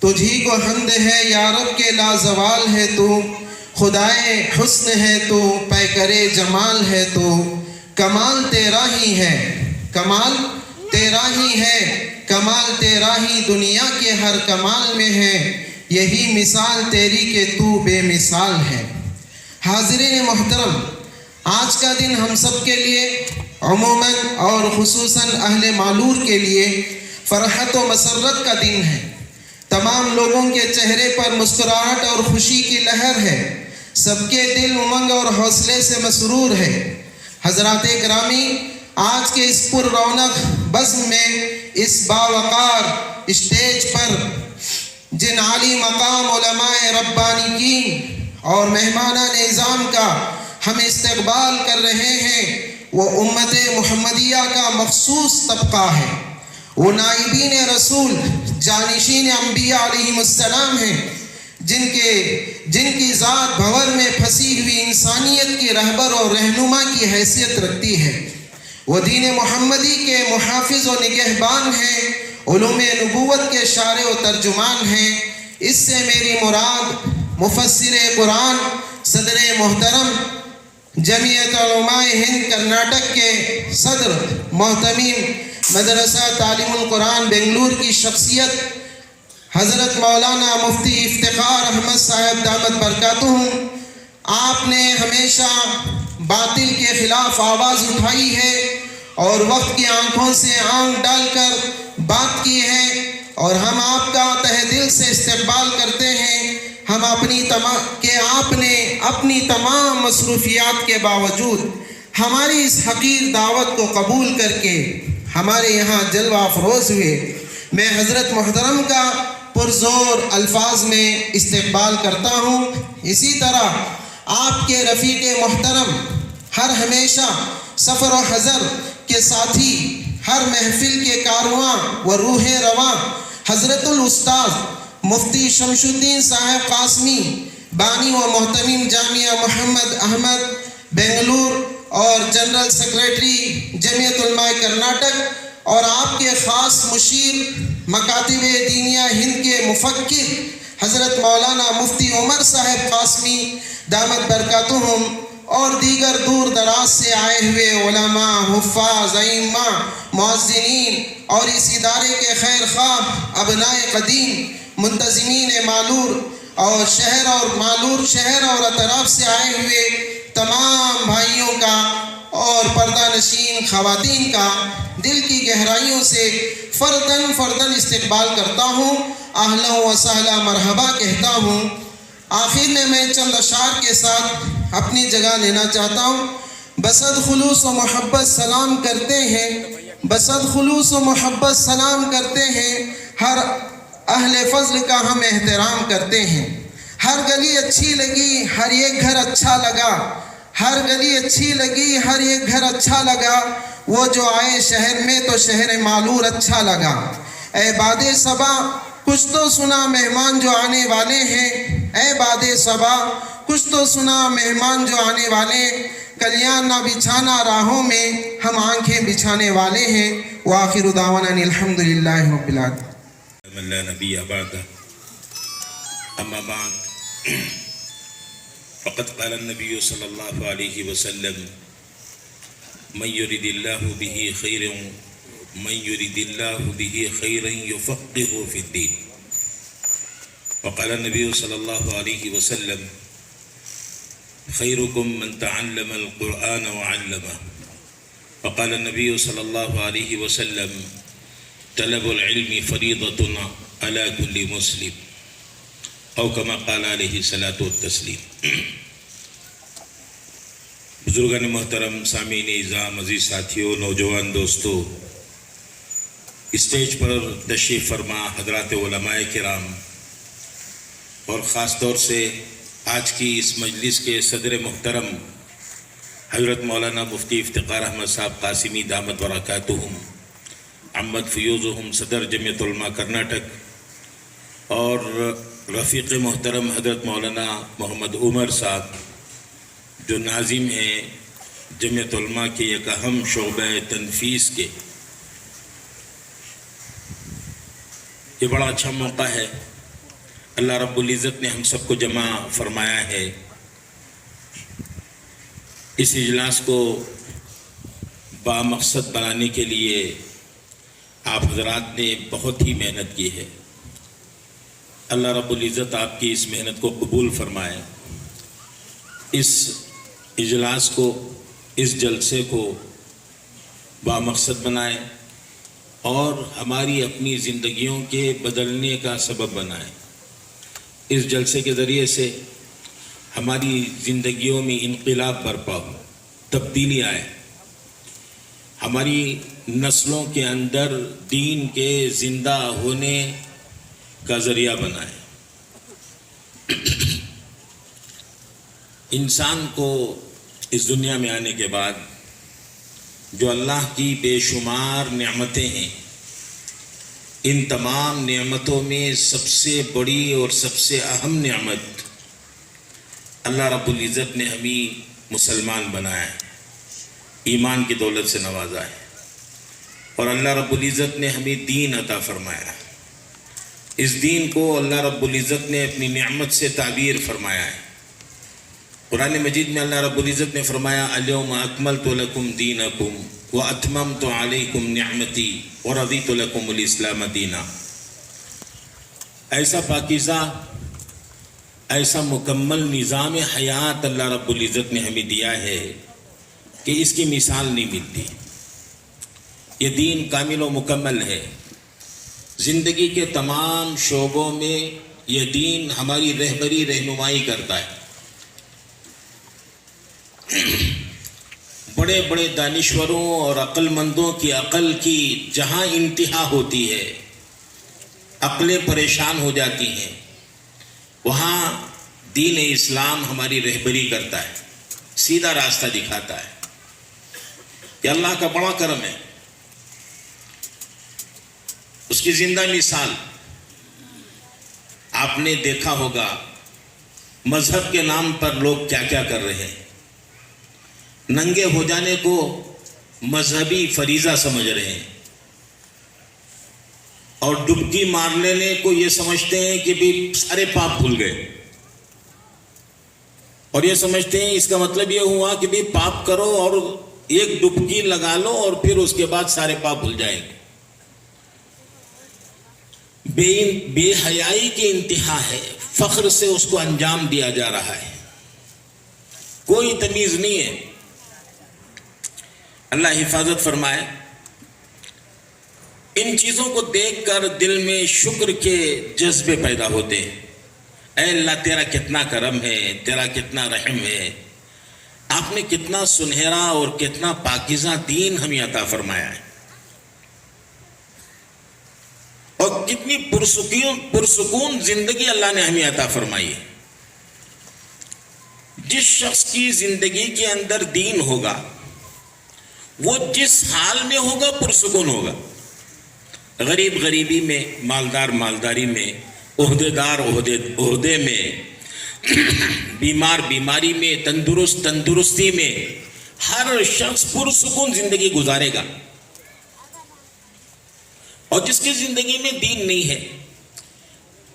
تجھی کو حمد ہے یا رب کے لازوال ہے تو، خدائے حسن ہے تو، پیکرے جمال ہے تو، کمال تیرا ہی ہے، کمال تیرا ہی ہے، کمال تیرا ہی دنیا کے ہر کمال میں ہے، یہی مثال تیری کہ تو بے مثال ہے۔ حاضرین محترم، آج کا دن ہم سب کے لیے عموماً اور خصوصاً اہل مالور کے لیے فرحت و مسرت کا دن ہے۔ تمام لوگوں کے چہرے پر مسکراہٹ اور خوشی کی لہر ہے، سب کے دل امنگ اور حوصلے سے مسرور ہے۔ حضرات گرامی، آج کے اس پر رونق بزم میں اس باوقار اسٹیج پر جن عالی مقام علماء ربانیین اور مہمانان نظام کا ہم استقبال کر رہے ہیں، وہ امت محمدیہ کا مخصوص طبقہ ہے، وہ نائبین رسول، جانشین انبیاء علیہم السلام ہیں، جن کی ذات بھور میں پھنسی ہوئی انسانیت کی رہبر اور رہنما کی حیثیت رکھتی ہے۔ وہ دین محمدی کے محافظ و نگہبان ہیں، علوم نبوت کے شارح و ترجمان ہیں۔ اس سے میری مراد مفسر قرآن، صدر محترم جمعیت علماء ہند کرناٹک کے صدر محتمیم مدرسہ تعلیم القرآن بنگلور کی شخصیت حضرت مولانا مفتی افتخار احمد صاحب دامت برکاتہم، آپ نے ہمیشہ باطل کے خلاف آواز اٹھائی ہے اور وقت کی آنکھوں سے آنکھ ڈال کر بات کی ہے، اور ہم آپ کا تہ دل سے استقبال کرتے ہیں۔ ہم آپ نے اپنی تمام مصروفیات کے باوجود ہماری اس حقیر دعوت کو قبول کر کے ہمارے یہاں جلوہ افروز ہوئے۔ میں حضرت محترم کا پرزور الفاظ میں استقبال کرتا ہوں۔ اسی طرح آپ کے رفیق محترم، ہر ہمیشہ سفر و حضر کے ساتھی، ہر محفل کے کارواں و روح رواں، حضرت الاستاذ مفتی شمس الدین صاحب قاسمی، بانی و محتمیم جامعہ محمد احمد بنگلور اور جنرل سیکریٹری جمعیت علماء کرناٹک، اور آپ کے خاص مشیر مکاتب دینیہ ہند کے مفکر حضرت مولانا مفتی عمر صاحب قاسمی دامت برکاتہم، اور دیگر دور دراز سے آئے ہوئے علماء، حفاظ، ائمہ، مؤذنین اور اس ادارے کے خیر خواہ ابناء قدیم، منتظمین مالور اور شہر اور اطراف سے آئے ہوئے تمام بھائیوں کا اور پردہ نشین خواتین کا دل کی گہرائیوں سے فرداً استقبال کرتا ہوں، اہلا و سہلا مرحبا کہتا ہوں۔ آخر میں چند اشعار کے ساتھ اپنی جگہ لینا چاہتا ہوں۔ بصد خلوص و محبت سلام کرتے ہیں، بصد خلوص و محبت سلام کرتے ہیں، ہر اہل فضل کا ہم احترام کرتے ہیں۔ ہر گلی اچھی لگی، ہر ایک گھر اچھا لگا، ہر گلی اچھی لگی، ہر ایک گھر اچھا لگا، وہ جو آئے شہر میں تو شہر مالور اچھا لگا۔ اے باد صبا کچھ تو سنا مہمان جو آنے والے ہیں، اے باد صبا کچھ تو سنا مہمان جو آنے والے، کلیان نہ بچھانا راہوں میں، ہم آنکھیں بچھانے والے ہیں۔ وآخر دعوانا الحمدللہ رب العالمین۔ من لا نبی بعد، اما بعد فقد قال النبی صلی اللہ علیہ وسلم من يرد اللہ به خیرا يفقهه في الدین، وقال النبی صلی اللہ علیہ وسلم خیرکم من تعلم القرآن وعلمه، وقال النبی صلی اللہ علیہ وسلم طلب العلم فریضۃ علی کل مسلم، او کما قال علیہ الصلاۃ والتسلیم۔ بزرگان محترم، سامعین اعظام، عزیز ساتھیوں، نوجوان دوستو، اسٹیج پر تشریف فرما حضرات علماء کرام، اور خاص طور سے آج کی اس مجلس کے صدر محترم حضرت مولانا مفتی افتخار احمد صاحب قاسمی دامت برکاتہم، عمت فیوزہم، صدر جمعیت علماء کرناٹک، اور رفیق محترم حضرت مولانا محمد عمر صاحب جو ناظم ہیں جمعیت علماء کے ایک اہم شعبہ تنفیذ کے۔ یہ بڑا اچھا موقع ہے اللہ رب العزت نے ہم سب کو جمع فرمایا ہے. اس اجلاس کو بامقصد بنانے کے لیے آپ حضرات نے بہت ہی محنت کی ہے. اللہ رب العزت آپ کی اس محنت کو قبول فرمائے. اس اجلاس کو، اس جلسے کو بامقصد بنائے اور ہماری اپنی زندگیوں کے بدلنے کا سبب بنائے. اس جلسے کے ذریعے سے ہماری زندگیوں میں انقلاب برپا ہو، تبدیلی آئے، ہماری نسلوں کے اندر دین کے زندہ ہونے کا ذریعہ بنائے. انسان کو اس دنیا میں آنے کے بعد جو اللہ کی بے شمار نعمتیں ہیں، ان تمام نعمتوں میں سب سے بڑی اور سب سے اہم نعمت اللہ رب العزت نے ہمیں مسلمان بنایا ہے، ایمان کی دولت سے نوازا ہے، اور اللہ رب العزت نے ہمیں دین عطا فرمایا ہے. اس دین کو اللہ رب العزت نے اپنی نعمت سے تعبیر فرمایا ہے. قرآن مجید میں اللہ رب العزت نے فرمایا الیوم اکملت لکم دینکم واتممت علیکم نعمتی ورضیت لکم الاسلام دینا. ایسا پاکیزہ، ایسا مکمل نظام حیات اللہ رب العزت نے ہمیں دیا ہے کہ اس کی مثال نہیں ملتی. یہ دین کامل و مکمل ہے. زندگی کے تمام شعبوں میں یہ دین ہماری رہبری رہنمائی کرتا ہے. بڑے بڑے دانشوروں اور عقل مندوں کی عقل کی جہاں انتہا ہوتی ہے، عقلیں پریشان ہو جاتی ہیں، وہاں دین اسلام ہماری رہبری کرتا ہے، سیدھا راستہ دکھاتا ہے. یہ اللہ کا بڑا کرم ہے. اس کی زندہ مثال آپ نے دیکھا ہوگا. مذہب کے نام پر لوگ کیا کیا کر رہے ہیں. ننگے ہو جانے کو مذہبی فریضہ سمجھ رہے ہیں، اور ڈبکی مار لینے کو یہ سمجھتے ہیں کہ بھی سارے پاپ بھول گئے، اور یہ سمجھتے ہیں اس کا مطلب یہ ہوا کہ بھی پاپ کرو اور ایک ڈبکی لگا لو اور پھر اس کے بعد سارے پاپ بھول جائیں گے. بے حیائی کی انتہا ہے. فخر سے اس کو انجام دیا جا رہا ہے. کوئی تمیز نہیں ہے. اللہ حفاظت فرمائے. ان چیزوں کو دیکھ کر دل میں شکر کے جذبے پیدا ہوتے ہیں. اے اللہ تیرا کتنا کرم ہے، تیرا کتنا رحم ہے. آپ نے کتنا سنہرا اور کتنا پاکیزہ دین ہمیں عطا فرمایا ہے، اور کتنی پرسکون زندگی اللہ نے ہمیں عطا فرمائی ہے. جس شخص کی زندگی کے اندر دین ہوگا وہ جس حال میں ہوگا پرسکون ہوگا. غریب غریبی میں، مالدار مالداری میں، عہدیدار عہدے میں، بیمار بیماری میں، تندرست تندرستی میں، ہر شخص پرسکون زندگی گزارے گا. اور جس کی زندگی میں دین نہیں ہے،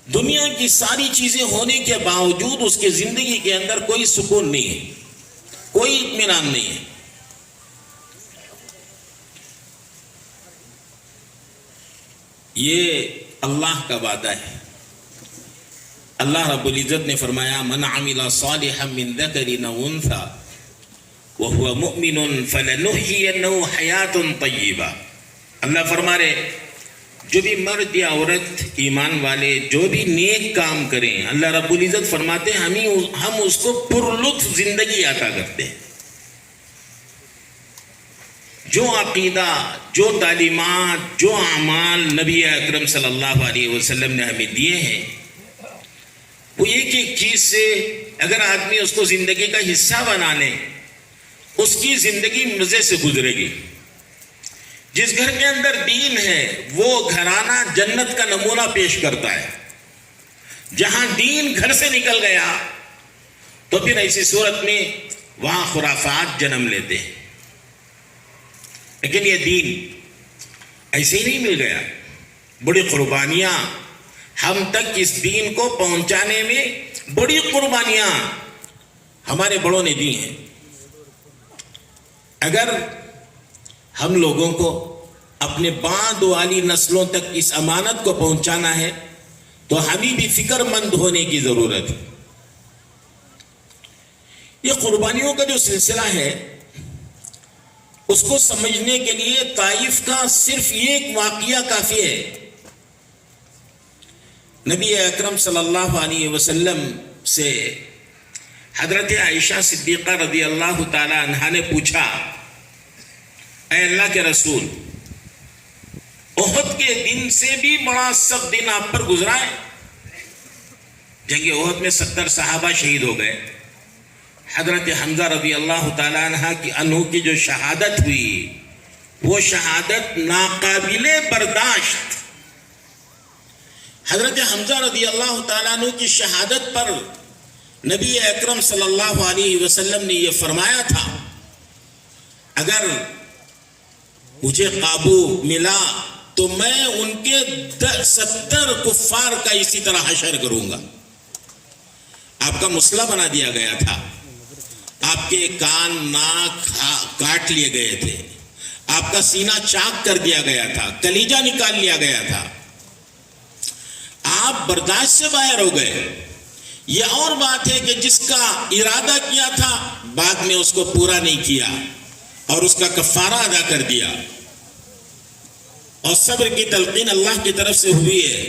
دنیا کی ساری چیزیں ہونے کے باوجود اس کی زندگی کے اندر کوئی سکون نہیں ہے، کوئی اطمینان نہیں ہے. یہ اللہ کا وعدہ ہے. اللہ رب العزت نے فرمایا من عمل صالحا من ذکر او انثى وهو مؤمن فلنحيينه حیاة طیبہ. اللہ فرما رہے جو بھی مرد یا عورت ایمان والے جو بھی نیک کام کریں، اللہ رب العزت فرماتے ہیں ہم اس کو پرلطف زندگی عطا کرتے ہیں. جو عقیدہ، جو تعلیمات، جو اعمال نبی اکرم صلی اللہ علیہ وسلم نے ہمیں دیے ہیں، وہ ایک ایک چیز سے اگر آدمی اس کو زندگی کا حصہ بنا لے، اس کی زندگی مزے سے گزرے گی. جس گھر کے اندر دین ہے وہ گھرانہ جنت کا نمونہ پیش کرتا ہے. جہاں دین گھر سے نکل گیا تو پھر ایسی صورت میں وہاں خرافات جنم لیتے ہیں. لیکن یہ دین ایسے ہی نہیں مل گیا. بڑی قربانیاں ہم تک اس دین کو پہنچانے میں بڑی قربانیاں ہمارے بڑوں نے دی ہیں. اگر ہم لوگوں کو اپنے بعد والی نسلوں تک اس امانت کو پہنچانا ہے تو ہمیں بھی فکر مند ہونے کی ضرورت ہے. یہ قربانیوں کا جو سلسلہ ہے اس کو سمجھنے کے لیے طائف کا صرف ایک واقعہ کافی ہے. نبی اکرم صلی اللہ علیہ وسلم سے حضرت عائشہ صدیقہ رضی اللہ تعالی عنہا نے پوچھا، اے اللہ کے رسول، احد کے دن سے بھی بڑا سخت دن آپ پر گزرا ہے. جنگ احد میں 70 صحابہ شہید ہو گئے. حضرت حمزہ رضی اللہ تعالیٰ عنہ کی جو شہادت ہوئی وہ شہادت ناقابل برداشت. حضرت حمزہ رضی اللہ تعالیٰ عنہ کی شہادت پر نبی اکرم صلی اللہ علیہ وسلم نے یہ فرمایا تھا، اگر مجھے قابو ملا تو میں ان کے 70 کفار کا اسی طرح حشر کروں گا. آپ کا مسئلہ بنا دیا گیا تھا، آپ کے کان ناک کاٹ لیے گئے تھے، آپ کا سینہ چاک کر دیا گیا تھا، کلیجہ نکال لیا گیا تھا، آپ برداشت سے باہر ہو گئے. یہ اور بات ہے کہ جس کا ارادہ کیا تھا بعد میں اس کو پورا نہیں کیا اور اس کا کفارہ ادا کر دیا، اور صبر کی تلقین اللہ کی طرف سے ہوئی ہے.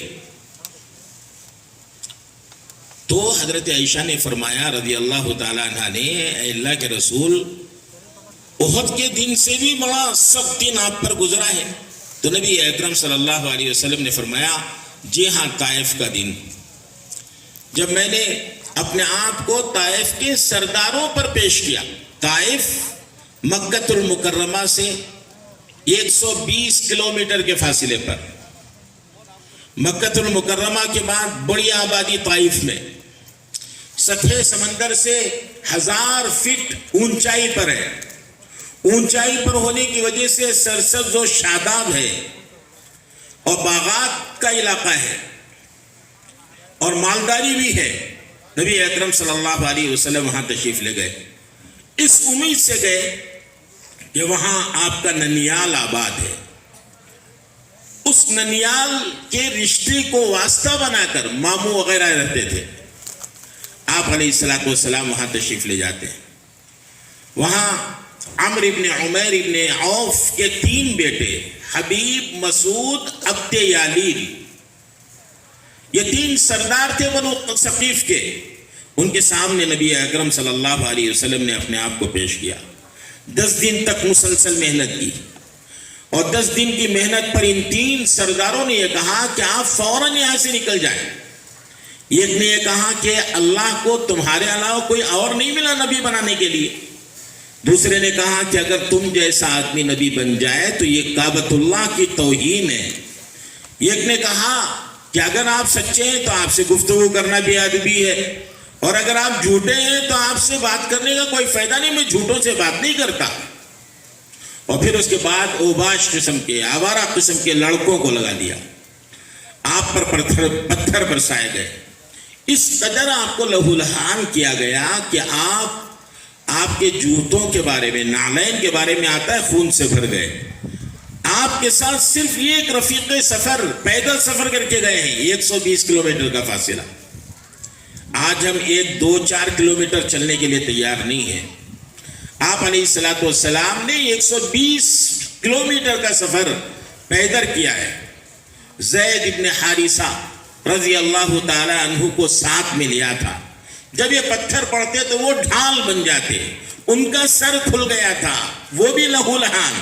تو حضرت عائشہ نے فرمایا رضی اللہ تعالیٰ عنہ نے، اے اللہ کے رسول، احد کے دن سے بھی بڑا سخت دن آپ پر گزرا ہے. تو نبی اکرم صلی اللہ علیہ وسلم نے فرمایا، جی ہاں، طائف کا دن. جب میں نے اپنے آپ کو طائف کے سرداروں پر پیش کیا، طائف مکہ المکرمہ سے 120 کلومیٹر کے فاصلے پر، مکہ المکرمہ کے بعد بڑی آبادی طائف میں، سطح سمندر سے 1000 فٹ اونچائی پر ہے. اونچائی پر ہونے کی وجہ سے سرسبز و شاداب ہے اور باغات کا علاقہ ہے اور مالداری بھی ہے. نبی اکرم صلی اللہ علیہ وسلم وہاں تشریف لے گئے، اس امید سے گئے کہ وہاں آپ کا ننیال آباد ہے. اس ننیال کے رشتے کو واسطہ بنا کر ماموں وغیرہ رہتے تھے. آپ علیہ الصلوۃ والسلام وہاں تشریف لے جاتے ہیں. وہاں عمرو ابن عمیر ابن عوف کے 3 بیٹے، حبیب، مسعود، عبد یالیل، یہ 3 سردار تھے بنو ثقیف کے. ان کے سامنے نبی اکرم صلی اللہ علیہ وسلم نے اپنے آپ کو پیش کیا. 10 دن تک مسلسل محنت کی، اور 10 دن کی محنت پر ان 3 سرداروں نے یہ کہا کہ آپ فوراً یہاں سے نکل جائیں. ایک نے یہ کہا کہ اللہ کو تمہارے علاوہ کوئی اور نہیں ملا نبی بنانے کے لیے. دوسرے نے کہا کہ اگر تم جیسا آدمی نبی بن جائے تو یہ کعبۃ اللہ کی توہین ہے. ایک نے کہا کہ اگر آپ سچے ہیں تو آپ سے گفتگو کرنا بھی ادبی ہے، اور اگر آپ جھوٹے ہیں تو آپ سے بات کرنے کا کوئی فائدہ نہیں، میں جھوٹوں سے بات نہیں کرتا. اور پھر اس کے بعد اوباش قسم کے، آوارہ قسم کے لڑکوں کو لگا دیا. آپ پر پتھر برسائے گئے. اس قدر آپ کو لہولہان کیا گیا کہ آپ کے جوتوں کے بارے میں، نعلین کے بارے میں آتا ہے، خون سے بھر گئے. آپ کے ساتھ صرف ایک رفیق سفر پیدل سفر کر کے گئے ہیں، 120 کلومیٹر کا فاصلہ. آج ہم 1-2-4 کلومیٹر چلنے کے لیے تیار نہیں ہیں. آپ علیہ الصلوۃ والسلام نے 120 کلومیٹر کا سفر پیدل کیا ہے. زید ابن حارثہ رضی اللہ تعالی عنہ کو ساتھ میں لیا تھا. جب یہ پتھر پڑتے تو وہ ڈھال بن جاتے، ان کا سر کھل گیا تھا، وہ بھی لہولہان.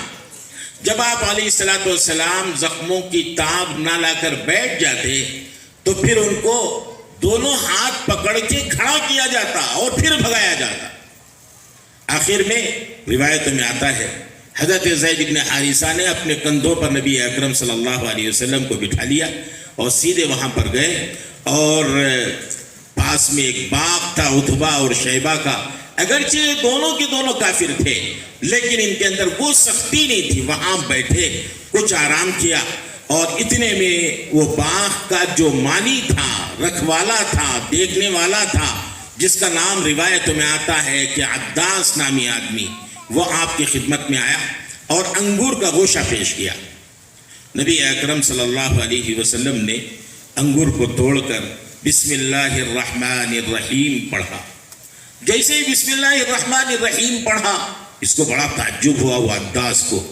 جب آپ علیہ الصلوۃ والسلام زخموں کی تاب نہ لا کر بیٹھ جاتے تو پھر ان کو دونوں ہاتھ پکڑ کے کھڑا کیا جاتا اور پھر بھگایا جاتا. آخر میں روایتوں میں آتا ہے حضرت زید بن حارثہ نے اپنے کندھوں پر نبی اکرم صلی اللہ علیہ وسلم کو بٹھا لیا اور سیدھے وہاں پر گئے. اور پاس میں ایک باغ تھا عتبہ اور شیبہ کا. اگرچہ دونوں کے دونوں کافر تھے لیکن ان کے اندر وہ سختی نہیں تھی. وہاں بیٹھے، کچھ آرام کیا، اور اتنے میں وہ باغ کا جو مانی تھا، رکھوالا تھا، دیکھنے والا تھا، جس کا نام روایتوں میں آتا ہے کہ عداس نامی آدمی، وہ آپ کی خدمت میں آیا اور انگور کا گوشہ پیش کیا۔ نبی اکرم صلی اللہ علیہ وسلم نے انگور کو توڑ کر بسم اللہ الرحمن الرحیم پڑھا۔ جیسے ہی بسم اللہ الرحمن الرحیم پڑھا، اس کو بڑا تعجب ہوا وہ عداس کو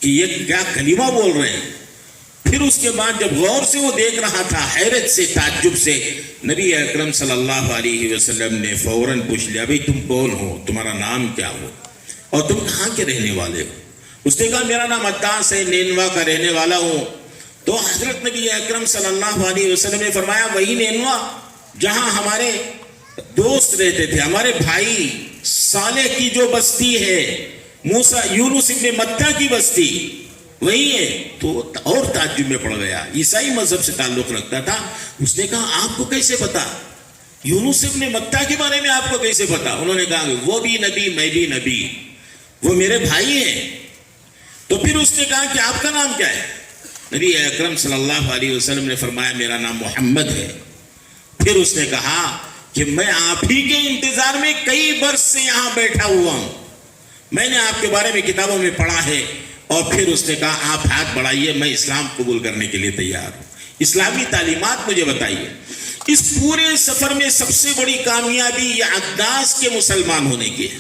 کہ یہ کیا کلمہ بول رہے ہیں۔ پھر اس کے بعد جب غور سے وہ دیکھ رہا تھا، حیرت سے، تعجب سے، نبی اکرم صلی اللہ علیہ وسلم نے فوراً پوچھ لیا، بھئی تم کون ہو، تمہارا نام کیا ہو اور تم کہاں کے رہنے والے ہو؟ اس نے کہا میرا نام عداس ہے، نینوا کا رہنے والا ہوں۔ تو حضرت نبی اکرم صلی اللہ علیہ وسلم نے فرمایا وہی نینوا جہاں ہمارے دوست رہتے تھے، ہمارے بھائی صالح کی جو بستی ہے، یونس ابن متیٰ کی بستی، وہی ہے۔ تو اور تعجب میں پڑ گیا، عیسائی مذہب سے تعلق رکھتا تھا۔ اس نے کہا آپ کو کیسے پتا؟ یونس ابن متیٰ کے بارے میں آپ کو کیسے پتا؟ انہوں نے کہا وہ بھی نبی، میں بھی نبی، وہ میرے بھائی ہیں۔ تو پھر اس نے کہا کہ آپ کا نام کیا ہے؟ نبی اکرم صلی اللہ علیہ وسلم نے فرمایا میرا نام محمد ہے۔ پھر اس نے کہا کہ میں آپ ہی کے انتظار میں کئی برس سے یہاں بیٹھا ہوا ہوں، میں نے آپ کے بارے میں کتابوں میں پڑھا ہے۔ اور پھر اس نے کہا آپ ہاتھ بڑھائیے، میں اسلام قبول کرنے کے لیے تیار ہوں، اسلامی تعلیمات مجھے بتائیے۔ اس پورے سفر میں سب سے بڑی کامیابی یہ عداس کے مسلمان ہونے کی ہے۔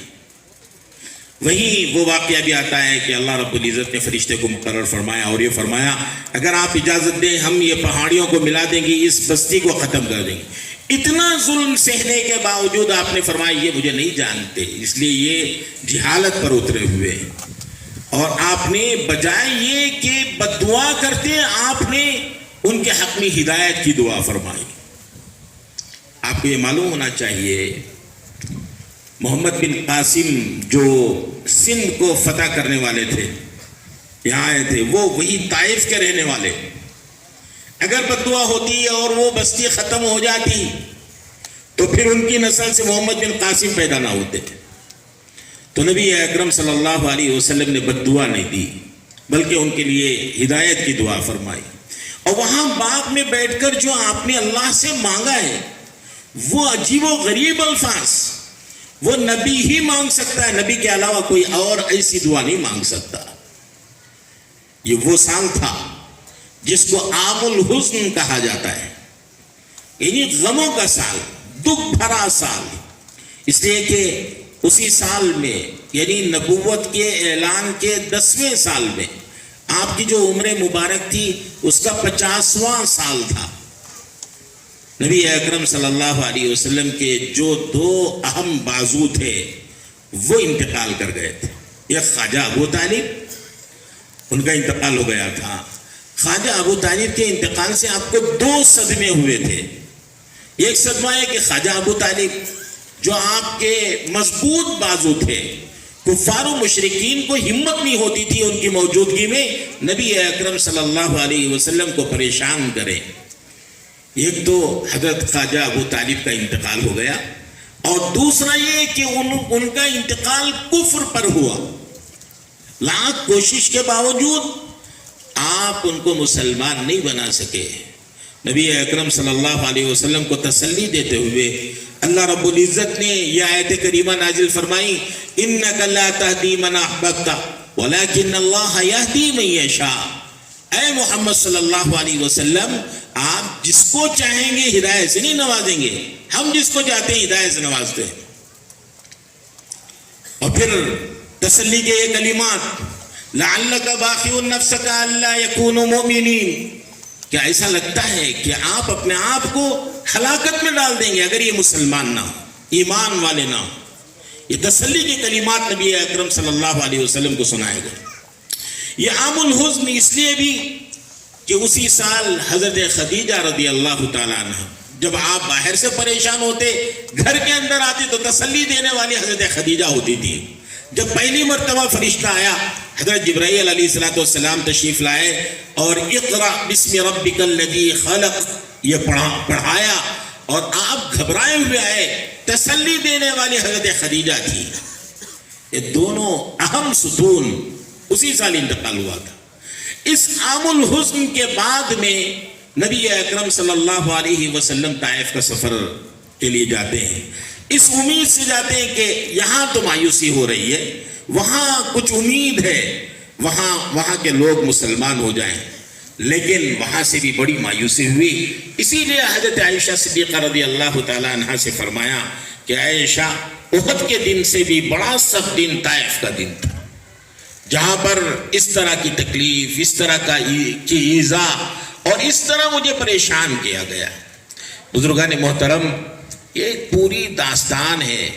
وہیں وہ واقعہ بھی آتا ہے کہ اللہ رب العزت نے فرشتے کو مقرر فرمایا اور یہ فرمایا اگر آپ اجازت دیں ہم یہ پہاڑیوں کو ملا دیں گے، اس بستی کو ختم کر دیں گے۔ اتنا ظلم سہنے کے باوجود آپ نے فرمایا یہ مجھے نہیں جانتے، اس لیے یہ جہالت پر اترے ہوئے ہیں۔ اور آپ نے بجائے یہ کہ بد دعا کرتے، آپ نے ان کے حق میں ہدایت کی دعا فرمائی۔ آپ کو یہ معلوم ہونا چاہیے محمد بن قاسم جو سندھ کو فتح کرنے والے تھے، یہاں آئے تھے، وہ وہی طائف کے رہنے والے، اگر بد دعا ہوتی اور وہ بستی ختم ہو جاتی تو پھر ان کی نسل سے محمد بن قاسم پیدا نہ ہوتے۔ تو نبی اکرم صلی اللہ علیہ وسلم نے بد دعا نہیں دی بلکہ ان کے لیے ہدایت کی دعا فرمائی۔ اور وہاں باغ میں بیٹھ کر جو آپ نے اللہ سے مانگا ہے وہ عجیب و غریب الفاظ، وہ نبی ہی مانگ سکتا ہے، نبی کے علاوہ کوئی اور ایسی دعا نہیں مانگ سکتا۔ یہ وہ سال تھا جس کو عام الحزن کہا جاتا ہے، یعنی غموں کا سال، دکھ بھرا سال، اس لیے کہ اسی سال میں یعنی نبوت کے اعلان کے 10ویں سال میں آپ کی جو عمر مبارک تھی اس کا 50واں سال تھا۔ نبی اکرم صلی اللہ علیہ وسلم کے جو 2 اہم بازو تھے وہ انتقال کر گئے تھے۔ ایک خواجہ ابو طالب، ان کا انتقال ہو گیا تھا۔ خواجہ ابو طالب کے انتقال سے آپ کو 2 صدمے ہوئے تھے۔ ایک صدمہ ہے کہ خواجہ ابو طالب جو آپ کے مضبوط بازو تھے، کفار و مشرکین کو ہمت نہیں ہوتی تھی ان کی موجودگی میں نبی اکرم صلی اللہ علیہ وسلم کو پریشان کریں۔ ایک تو حضرت خواجہ ابو طالب کا انتقال ہو گیا، اور دوسرا یہ کہ ان کا انتقال کفر پر ہوا۔ لاکھ کوشش کے باوجود آپ ان کو مسلمان نہیں بنا سکے۔ نبی اکرم صلی اللہ علیہ وسلم کو تسلی دیتے ہوئے اللہ رب العزت نے یہ آیت کریمہ نازل فرمائی، اِنَّكَ لَا تَهْدِي مَنْ أَحْبَبْتَ وَلَكِنَّ اللَّهَ يَهْدِي مَن يَشَاءُ۔ اے محمد صلی اللہ علیہ وسلم، آپ جس کو چاہیں گے ہدایت سے نہیں نوازیں گے، ہم جس کو چاہتے ہیں ہدایت سے نوازتے ہیں۔ اور پھر تسلی کے یہ کلمات، لَعَلَّكَ بَاخِعٌ نَفْسَكَ أَلَّا يَكُونُوا مُؤْمِنِينَ، کیا ایسا لگتا ہے کہ آپ اپنے آپ کو ہلاکت میں ڈال دیں گے اگر یہ مسلمان نہ ہو، ایمان والے نہ ہو؟ یہ تسلی کے کلمات نبی اکرم صلی اللہ علیہ وسلم کو سنائے گئے۔ یہ عام الحزن اس لیے بھی کہ اسی سال حضرت خدیجہ رضی اللہ تعالیٰ عنہ جب آپ باہر سے پریشان ہوتے گھر کے اندر آتے تو تسلی دینے والی حضرت خدیجہ ہوتی تھی۔ جب پہلی مرتبہ فرشتہ آیا، حضرت جبرائیل علیہ السلام تشریف لائے اور اقرأ بسم ربک الذی خلق یہ پڑھایا اور آپ گھبرائے ہوئے آئے، تسلی دینے والی حضرت خدیجہ تھی۔ یہ دونوں اہم ستون اسی سال انتقال ہوا تھا۔ اس عام الحزن کے بعد میں نبی اکرم صلی اللہ علیہ وسلم طائف کا سفر کے لیے جاتے ہیں، اس امید سے جاتے ہیں کہ یہاں تو مایوسی ہو رہی ہے، وہاں کچھ امید ہے، وہاں کے لوگ مسلمان ہو جائیں، لیکن وہاں سے بھی بڑی مایوسی ہوئی۔ اسی لیے حضرت عائشہ صدیقہ رضی اللہ تعالی عنہا سے فرمایا کہ عائشہ، احد کے دن سے بھی بڑا سخت دن طائف کا دن تھا، جہاں پر اس طرح کی تکلیف، اس طرح کی ایذا اور اس طرح مجھے پریشان کیا گیا۔ بزرگان محترم، یہ ایک پوری داستان ہے،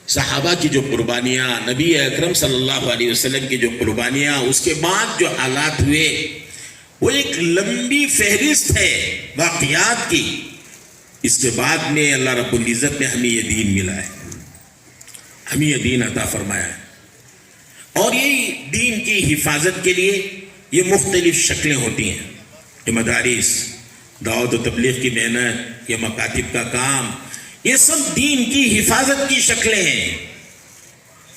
صحابہ کی جو قربانیاں، نبی اکرم صلی اللہ علیہ وسلم کی جو قربانیاں، اس کے بعد جو حالات ہوئے، وہ ایک لمبی فہرست ہے واقعات کی۔ اس کے بعد میں اللہ رب العزت نے ہمیں یہ دین ملا ہے، ہمیں یہ دین عطا فرمایا ہے، اور یہ دین کی حفاظت کے لیے یہ مختلف شکلیں ہوتی ہیں۔ یہ مدارس، دعوت و تبلیغ کی محنت، یہ مکاتب کا کام، یہ سب دین کی حفاظت کی شکلیں ہیں۔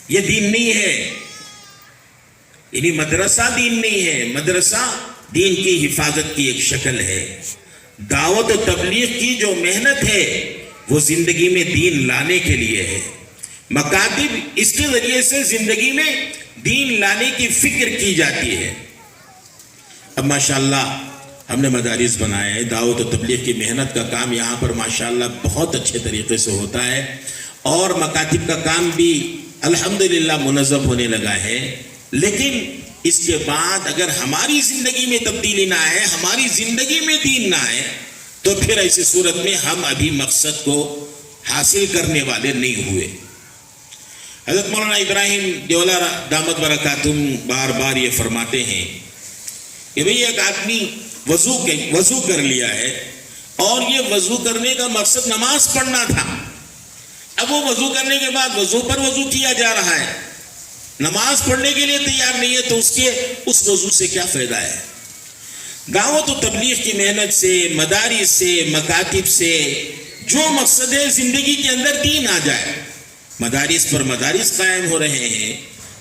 یہ دین نہیں ہے، یعنی مدرسہ دین نہیں ہے، مدرسہ دین کی حفاظت کی ایک شکل ہے۔ دعوت و تبلیغ کی جو محنت ہے وہ زندگی میں دین لانے کے لیے ہے۔ مکاتب، اس کے ذریعے سے زندگی میں دین لانے کی فکر کی جاتی ہے۔ اب ماشاءاللہ ہم نے مدارس بنائے ہیں، دعوت و تبلیغ کی محنت کا کام یہاں پر ماشاءاللہ بہت اچھے طریقے سے ہوتا ہے، اور مکاتب کا کام بھی الحمدللہ منظم ہونے لگا ہے۔ لیکن اس کے بعد اگر ہماری زندگی میں تبدیلی نہ آئے، ہماری زندگی میں دین نہ آئے، تو پھر ایسی صورت میں ہم ابھی مقصد کو حاصل کرنے والے نہیں ہوئے۔ حضرت مولانا ابراہیم دیولہ دامت برکاتہم بار بار یہ فرماتے ہیں کہ بھئی ایک آدمی وضو کر لیا ہے، اور یہ وضو کرنے کا مقصد نماز پڑھنا تھا۔ اب وہ وضو کرنے کے بعد وضو پر وضو کیا جا رہا ہے، نماز پڑھنے کے لیے تیار نہیں ہے، تو اس وضو سے کیا فائدہ ہے؟ دعوت و تبلیغ کی محنت سے، مدارس سے، مکاتب سے جو مقصد ہے زندگی کے اندر دین آ جائے۔ مدارس پر مدارس قائم ہو رہے ہیں،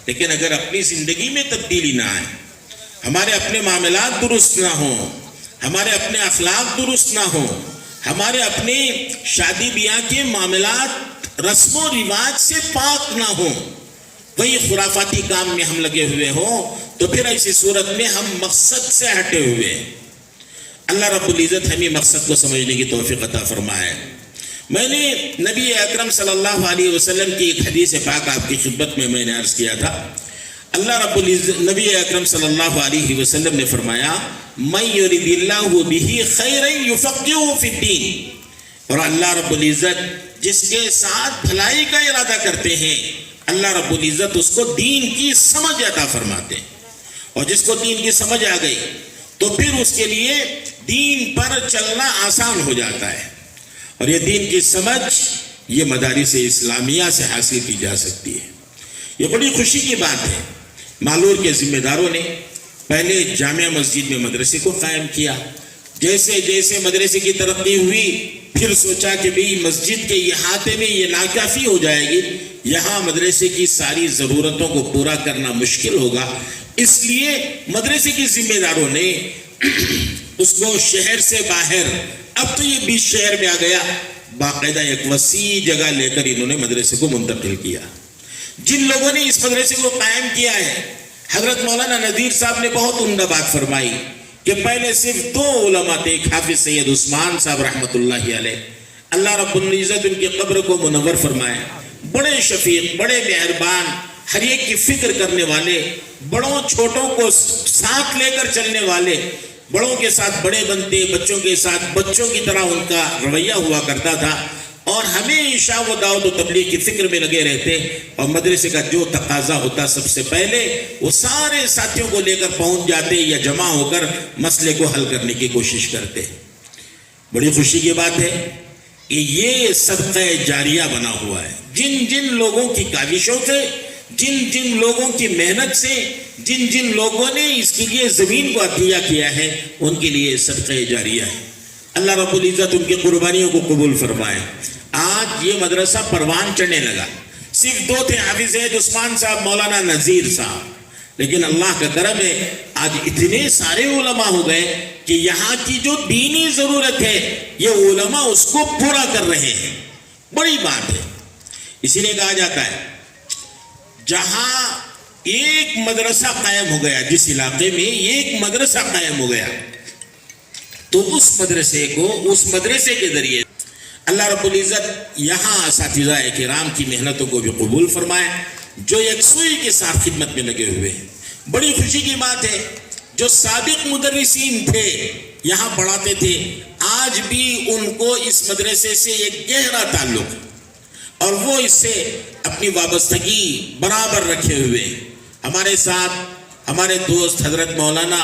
لیکن اگر اپنی زندگی میں تبدیلی نہ آئے، ہمارے اپنے معاملات درست نہ ہوں، ہمارے اپنے اخلاق درست نہ ہوں، ہمارے اپنے شادی بیاہ کے معاملات رسم و رواج سے پاک نہ ہوں، وہی خرافاتی کام میں ہم لگے ہوئے ہوں، تو پھر ایسی صورت میں ہم مقصد سے ہٹے ہوئے ہیں۔ اللہ رب العزت ہمیں مقصد کو سمجھنے کی توفیق عطا فرمائے۔ میں نے نبی اکرم صلی اللہ علیہ وسلم کی ایک حدیث پاک آپ کی خدمت میں نے عرض کیا تھا۔ اللہ رب العزت، نبی اکرم صلی اللہ علیہ وسلم نے فرمایا، مَن یرد اللہ بہ خیرا یفقہہ فی الدین، اور اللہ رب العزت جس کے ساتھ بھلائی کا ارادہ کرتے ہیں، اللہ رب العزت اس کو دین کی سمجھ عطا فرماتے ہیں، اور جس کو دین کی سمجھ آ گئی تو پھر اس کے لیے دین پر چلنا آسان ہو جاتا ہے۔ اور یہ دین کی سمجھ یہ مدارس اسلامیہ سے حاصل کی جا سکتی ہے۔ یہ بڑی خوشی کی بات ہے، مالور کے ذمہ داروں نے پہلے جامع مسجد میں مدرسے کو قائم کیا، جیسے جیسے مدرسے کی ترقی ہوئی پھر سوچا کہ بھئی مسجد کے احاطے میں یہ ناکافی ہو جائے گی، یہاں مدرسے کی ساری ضرورتوں کو پورا کرنا مشکل ہوگا، اس لیے مدرسے کی ذمہ داروں نے اس کو شہر سے باہر، اب تو یہ 20 شہر میں آ گیا، باقاعدہ ایک وسیع جگہ لے کر انہوں نے مدرسے کو منتقل کیا۔ جن لوگوں نے اس مدرسے کو قائم کیا ہے، حضرت مولانا نذیر صاحب نے بہت عمدہ بات فرمائی کہ پہلے صرف 2 علماء تھے، ایک حافظ سید عثمان صاحب رحمۃ اللہ علیہ، اللہ رب العزت ان کی قبر کو منور فرمائے، بڑے شفیق، بڑے مہربان، ہر ایک کی فکر کرنے والے، بڑوں چھوٹوں کو ساتھ لے کر چلنے والے، بڑوں کے ساتھ بڑے بنتے، بچوں کے ساتھ بچوں کی طرح ان کا رویہ ہوا کرتا تھا، اور ہمیشہ وہ دعوت و تبلیغ کی فکر میں لگے رہتے، اور مدرسے کا جو تقاضا ہوتا سب سے پہلے وہ سارے ساتھیوں کو لے کر پہنچ جاتے یا جمع ہو کر مسئلے کو حل کرنے کی کوشش کرتے۔ بڑی خوشی کی بات ہے کہ یہ صدقہ جاریہ بنا ہوا ہے، جن جن لوگوں کی کاوشوں سے، جن جن لوگوں کی محنت سے، جن جن لوگوں نے اس کے لیے زمین کو عطیہ کیا ہے، ان کے لیے صدقہ جاریہ ہے۔ اللہ رب العزت ان کی قربانیوں کو قبول فرمائے۔ آج یہ مدرسہ پروان چڑھنے لگا، صرف 2 تھے، حافظ سید عثمان صاحب، مولانا نذیر صاحب، لیکن اللہ کا کرم ہے آج اتنے سارے علماء ہو گئے کہ یہاں کی جو دینی ضرورت ہے یہ علماء اس کو پورا کر رہے ہیں. بڑی بات ہے. اسی لیے کہا جاتا ہے جہاں ایک مدرسہ قائم ہو گیا, جس علاقے میں ایک مدرسہ قائم ہو گیا, تو اس مدرسے کے ذریعے اللہ رب العزت یہاں اساتذہ کرام کی محنتوں کو بھی قبول فرمائے جو یکسوئی کے ساتھ خدمت میں لگے ہوئے ہیں. بڑی خوشی کی بات ہے جو سابق مدرسین تھے یہاں پڑھاتے تھے, آج بھی ان کو اس مدرسے سے ایک گہرا تعلق اور وہ اس سے اپنی وابستگی برابر رکھے ہوئے. ہمارے ساتھ ہمارے دوست حضرت مولانا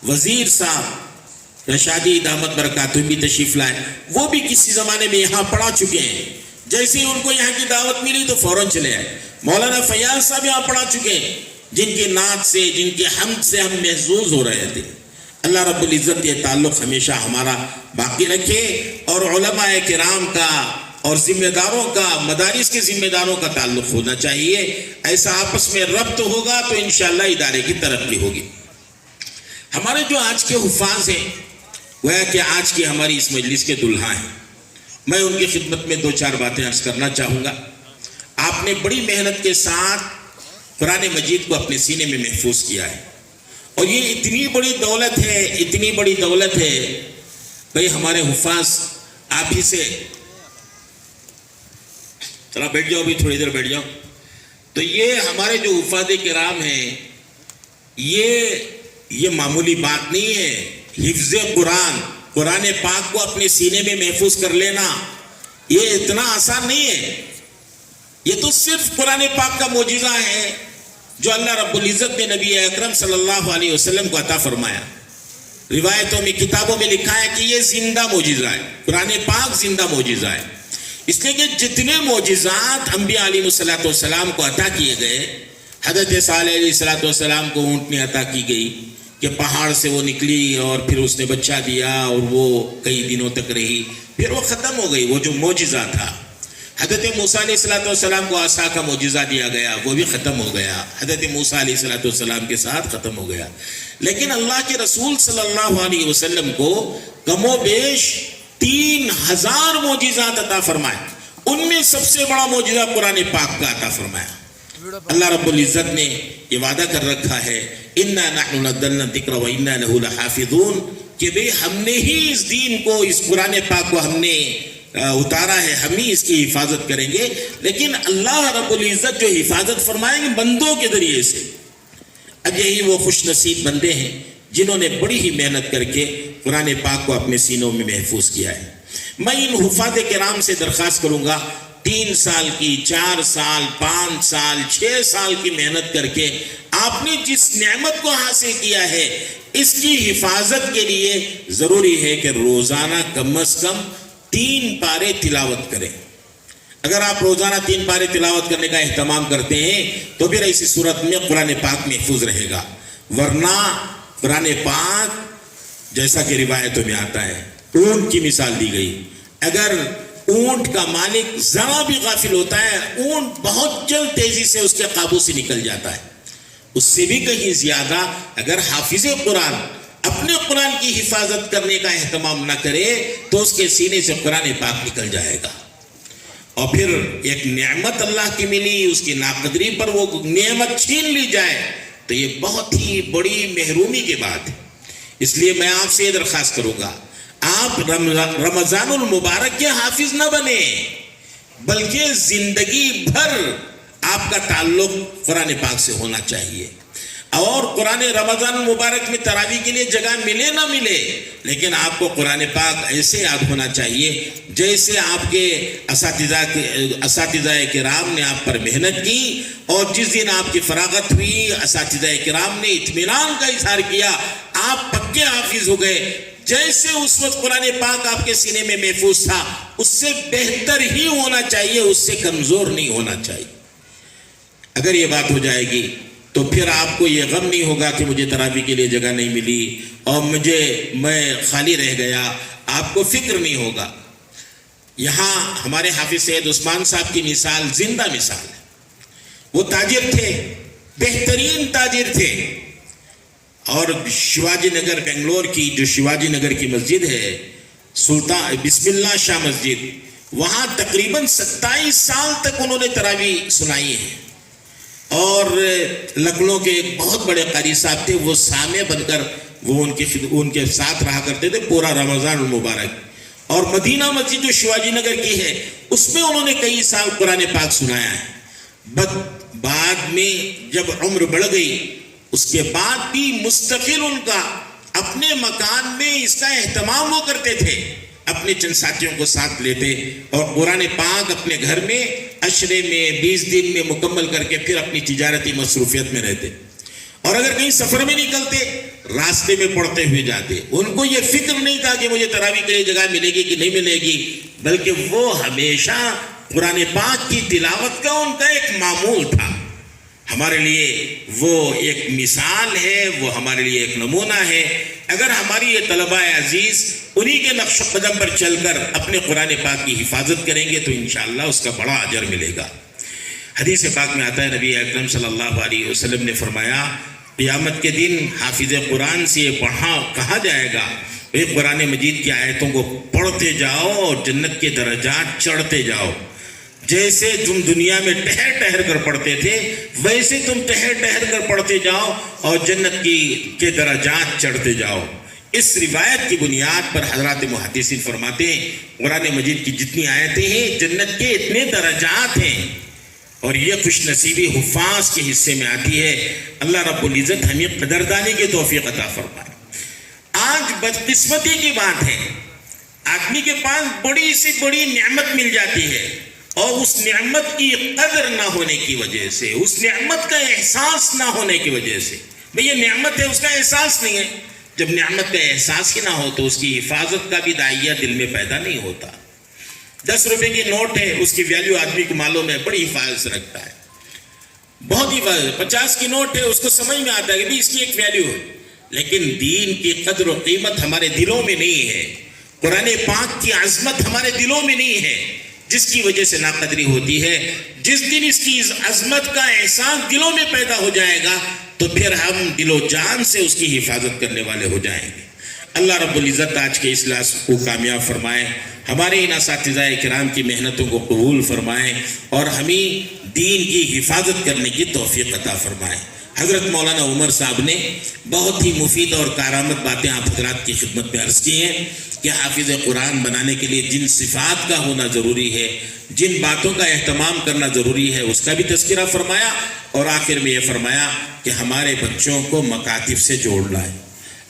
وزیر صاحب رشادی دامت برکاتہ بھی تشریف لائے. وہ بھی کسی زمانے میں یہاں پڑھا چکے ہیں. جیسے ہی ان کو یہاں کی دعوت ملی تو فوراً چلے آئے. مولانا فیاض صاحب یہاں پڑھا چکے ہیں, جن کی نعت سے, جن کے حمد سے ہم محظوظ ہو رہے تھے. اللہ رب العزت یہ تعلق ہمیشہ ہمارا باقی رکھے اور علماء کرام کا اور ذمہ داروں کا, مدارس کے ذمہ داروں کا تعلق ہونا چاہیے. ایسا آپس میں ربط ہوگا تو انشاءاللہ ادارے کی ترقی ہوگی. ہمارے جو آج کے حفاظ ہیں وہ ہے کہ آج کی ہماری اس مجلس کے دلہا ہیں. میں ان کی خدمت میں 2-4 باتیں عرض کرنا چاہوں گا. آپ نے بڑی محنت کے ساتھ قرآن مجید کو اپنے سینے میں محفوظ کیا ہے اور یہ اتنی بڑی دولت ہے بھئی ہمارے حفاظ. آپ ہی سے ذرا بیٹھ جاؤ, بھی تھوڑی دیر بیٹھ جاؤ. تو یہ ہمارے جو حفاظ کرام ہیں یہ معمولی بات نہیں ہے. حفظ قرآن پاک کو اپنے سینے میں محفوظ کر لینا یہ اتنا آسان نہیں ہے. یہ تو صرف قرآن پاک کا معجزہ ہے جو اللہ رب العزت نے نبی اکرم صلی اللہ علیہ وسلم کو عطا فرمایا. روایتوں میں, کتابوں میں لکھا ہے کہ یہ زندہ معجزہ ہے. قرآن پاک زندہ معجزہ ہے. اس لیے کہ جتنے معجزات انبیاء علیہ السلام کو عطا کیے گئے, حضرت صالح علیہ السلام کو اونٹنی عطا کی گئی کہ پہاڑ سے وہ نکلی اور پھر اس نے بچہ دیا اور وہ کئی دنوں تک رہی, پھر وہ ختم ہو گئی, وہ جو معجزہ تھا. حضرت موسیٰ علیہ السلام کو عصا کا معجزہ دیا گیا, وہ بھی ختم ہو گیا. حضرت موسیٰ علیہ السلام کے ساتھ ختم ہو گیا. لیکن اللہ کے رسول صلی اللہ علیہ وسلم کو کم و بیش 3000 معجزات عطا فرمائے. ان میں سب سے بڑا معجزہ قرآن پاک کا عطا فرمایا. اللہ رب العزت نے یہ وعدہ کر رکھا ہے اِنَّا نَحْنُ نَزَّلْنَا الذِّكْرَ وَإِنَّا لَهُ لَحَافِظُونَ کہ بھئی ہم نے ہی اس دین کو, اس قرآن پاک کو ہم نے اتارا ہے, ہم ہی اس کی حفاظت کریں گے. لیکن اللہ رب العزت جو حفاظت فرمائیں گے بندوں کے ذریعے سے. اب یہی وہ خوش نصیب بندے ہیں جنہوں نے بڑی ہی محنت کر کے قرآن پاک کو اپنے سینوں میں محفوظ کیا ہے. میں ان حفاظ کرام سے درخواست کروں گا 3 سال کی, 4 سال, 5 سال, 6 سال کی محنت کر کے آپ نے جس نعمت کو حاصل کیا ہے اس کی حفاظت کے لیے ضروری ہے کہ روزانہ کم از کم 3 پارے تلاوت کریں. اگر آپ روزانہ 3 پارے تلاوت کرنے کا اہتمام کرتے ہیں تو پھر ایسی صورت میں قرآن پاک محفوظ رہے گا. ورنہ قرآن پاک جیسا کہ روایتوں میں آتا ہے اونٹ کی مثال دی گئی. اگر اونٹ کا مالک ذرا بھی غافل ہوتا ہے, اونٹ بہت جلد تیزی سے اس کے قابو سے نکل جاتا ہے. اس سے بھی کہیں زیادہ اگر حافظ قرآن اپنے قرآن کی حفاظت کرنے کا اہتمام نہ کرے تو اس کے سینے سے قرآن پاک نکل جائے گا. اور پھر ایک نعمت اللہ کی ملی, اس کی ناقدری پر وہ نعمت چھین لی جائے تو یہ بہت ہی بڑی محرومی کی بات ہے. اس لیے میں آپ سے یہ درخواست کروں گا آپ رمضان المبارک کے حافظ نہ بنے بلکہ زندگی بھر آپ کا تعلق قرآن پاک سے ہونا چاہیے. اور قرآن رمضان المبارک میں تراویح کے لیے جگہ ملے نہ ملے لیکن آپ کو قرآن پاک ایسے یاد ہونا چاہیے جیسے آپ کے اساتذہ کرام نے آپ پر محنت کی اور جس دن آپ کی فراغت ہوئی اساتذہ کرام نے اطمینان کا اظہار کیا, آپ پکے حافظ ہو گئے. جیسے اس وقت قرآن پاک آپ کے سینے میں محفوظ تھا اس سے بہتر ہی ہونا چاہیے, اس سے کمزور نہیں ہونا چاہیے. اگر یہ بات ہو جائے گی تو پھر آپ کو یہ غم نہیں ہوگا کہ مجھے تراویح کے لیے جگہ نہیں ملی اور میں خالی رہ گیا, آپ کو فکر نہیں ہوگا. یہاں ہمارے حافظ سید عثمان صاحب کی مثال زندہ مثال ہے. وہ تاجر تھے, بہترین تاجر تھے. اور شیواجی نگر بنگلور کی جو شیواجی نگر کی مسجد ہے سلطان بسم اللہ شاہ مسجد، وہاں تقریباً 27 سال تک انہوں نے تراویح سنائی ہے. اور لکھنؤ کے ایک بہت بڑے قاری صاحب تھے، وہ سامع بن کر وہ ان کے ساتھ رہا کرتے تھے پورا رمضان المبارک. اور مدینہ مسجد جو شیواجی نگر کی ہے اس میں انہوں نے کئی سال قرآن پاک سنایا ہے. بعد میں جب عمر بڑھ گئی اس کے بعد بھی مستقل ان کا اپنے مکان میں اس کا اہتمام وہ کرتے تھے، اپنے چند ساتھیوں کو ساتھ لیتے اور قرآن پاک اپنے گھر میں عشرے میں 20 دن میں مکمل کر کے پھر اپنی تجارتی مصروفیت میں رہتے. اور اگر کہیں سفر میں نکلتے راستے میں پڑھتے ہوئے جاتے. ان کو یہ فکر نہیں تھا کہ مجھے تراویح کے لیے جگہ ملے گی کہ نہیں ملے گی، بلکہ وہ ہمیشہ قرآن پاک کی تلاوت کا ان کا ایک معمول تھا. ہمارے لیے وہ ایک مثال ہے، وہ ہمارے لیے ایک نمونہ ہے. اگر ہماری یہ طلباء عزیز انہی کے نقش قدم پر چل کر اپنے قرآن پاک کی حفاظت کریں گے تو انشاءاللہ اس کا بڑا اجر ملے گا. حدیث پاک میں آتا ہے نبی اکرم صلی اللہ علیہ وسلم نے فرمایا قیامت کے دن حافظ قرآن سے یہ کہا جائے گا کہ قرآن مجید کی آیتوں کو پڑھتے جاؤ اور جنت کے درجات چڑھتے جاؤ. جیسے تم دنیا میں ٹہر ٹہر کر پڑھتے تھے ویسے تم ٹہر ٹہر کر پڑھتے جاؤ اور جنت کے درجات چڑھتے جاؤ. اس روایت کی بنیاد پر حضرات محدثین فرماتے ہیں قرآن مجید کی جتنی آیتیں ہیں جنت کے اتنے درجات ہیں، اور یہ خوش نصیبی حفاظ کے حصے میں آتی ہے. اللہ رب العزت ہمیں قدردانی کی توفیق عطا فرمائے. آج بدقسمتی کی بات ہے، آدمی کے پاس بڑی سے بڑی نعمت مل جاتی ہے اور اس نعمت کی قدر نہ ہونے کی وجہ سے، اس نعمت کا احساس نہ ہونے کی وجہ سے، بھئی یہ نعمت ہے اس کا احساس نہیں ہے. جب نعمت کا احساس ہی نہ ہو تو اس کی حفاظت کا بھی داعیہ دل میں پیدا نہیں ہوتا. 10 روپے کی نوٹ ہے، اس کی ویلیو آدمی کو معلوم ہے، بڑی حفاظت سے رکھتا ہے، بہت حفاظت. 50 کی نوٹ ہے، اس کو سمجھ میں آتا ہے کہ اس کی ایک ویلیو ہے. لیکن دین کی قدر و قیمت ہمارے دلوں میں نہیں ہے، قرآن پاک کی عظمت ہمارے دلوں میں نہیں ہے، جس کی وجہ سے ناقدری ہوتی ہے. جس دن اس کی عظمت کا احساس دلوں میں پیدا ہو جائے گا تو پھر ہم دل و جان سے اس کی حفاظت کرنے والے ہو جائیں گے. اللہ رب العزت آج کے اس کلاس کو کامیاب فرمائے، ہمارے ان اساتذہ کرام کی محنتوں کو قبول فرمائے اور ہمیں دین کی حفاظت کرنے کی توفیق عطا فرمائے. حضرت مولانا عمر صاحب نے بہت ہی مفید اور کارآمد باتیں آپ حضرات کی خدمت میں عرض کی ہیں کہ حافظ قرآن بنانے کے لیے جن صفات کا ہونا ضروری ہے، جن باتوں کا اہتمام کرنا ضروری ہے، اس کا بھی تذکرہ فرمایا اور آخر میں یہ فرمایا کہ ہمارے بچوں کو مکاتب سے جوڑنا ہے.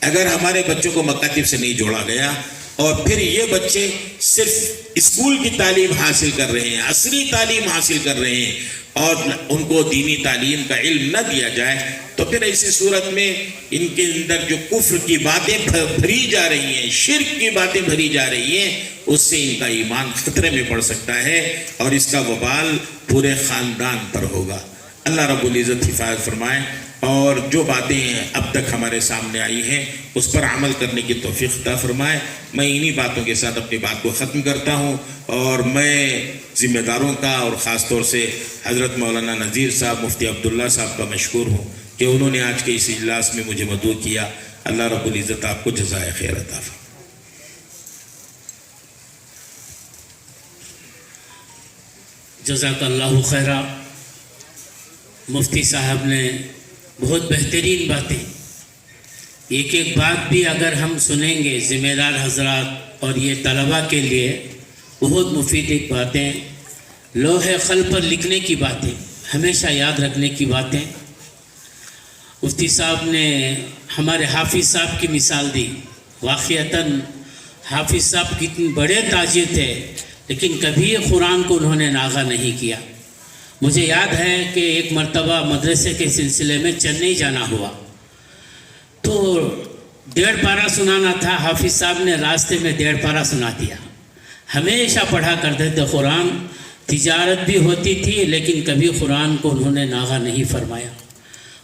اگر ہمارے بچوں کو مکاتب سے نہیں جوڑا گیا اور پھر یہ بچے صرف اسکول کی تعلیم حاصل کر رہے ہیں، عصری تعلیم حاصل کر رہے ہیں اور ان کو دینی تعلیم کا علم نہ دیا جائے تو پھر ایسی صورت میں ان کے اندر جو کفر کی باتیں بھری جا رہی ہیں، شرک کی باتیں بھری جا رہی ہیں، اس سے ان کا ایمان خطرے میں پڑ سکتا ہے اور اس کا وبال پورے خاندان پر ہوگا. اللہ رب العزت حفاظت فرمائے اور جو باتیں اب تک ہمارے سامنے آئی ہیں اس پر عمل کرنے کی توفیق عطا فرمائے. میں انہی باتوں کے ساتھ اپنی بات کو ختم کرتا ہوں اور میں ذمہ داروں کا اور خاص طور سے حضرت مولانا نذیر صاحب، مفتی عبداللہ صاحب کا مشکور ہوں کہ انہوں نے آج کے اس اجلاس میں مجھے مدعو کیا. اللہ رب العزت آپ کو جزائے خیر عطا فرمائے. جزاک اللہ خیرہ. مفتی صاحب نے بہت بہترین باتیں، ایک ایک بات بھی اگر ہم سنیں گے ذمہ دار حضرات اور یہ طلباء کے لیے بہت مفید ایک باتیں، لوح قلم پر لکھنے کی باتیں، ہمیشہ یاد رکھنے کی باتیں. مفتی صاحب نے ہمارے حافظ صاحب کی مثال دی. واقعتاً حافظ صاحب کتنے بڑے تاجر تھے لیکن کبھی قرآن کو انہوں نے ناغہ نہیں کیا. مجھے یاد ہے کہ ایک مرتبہ مدرسے کے سلسلے میں چنئی جانا ہوا تو 1.5 پارہ سنانا تھا. حافظ صاحب نے راستے میں 1.5 پارہ سنا دیا. ہمیشہ پڑھا کرتے تھے قرآن، تجارت بھی ہوتی تھی لیکن کبھی قرآن کو انہوں نے ناغہ نہیں فرمایا.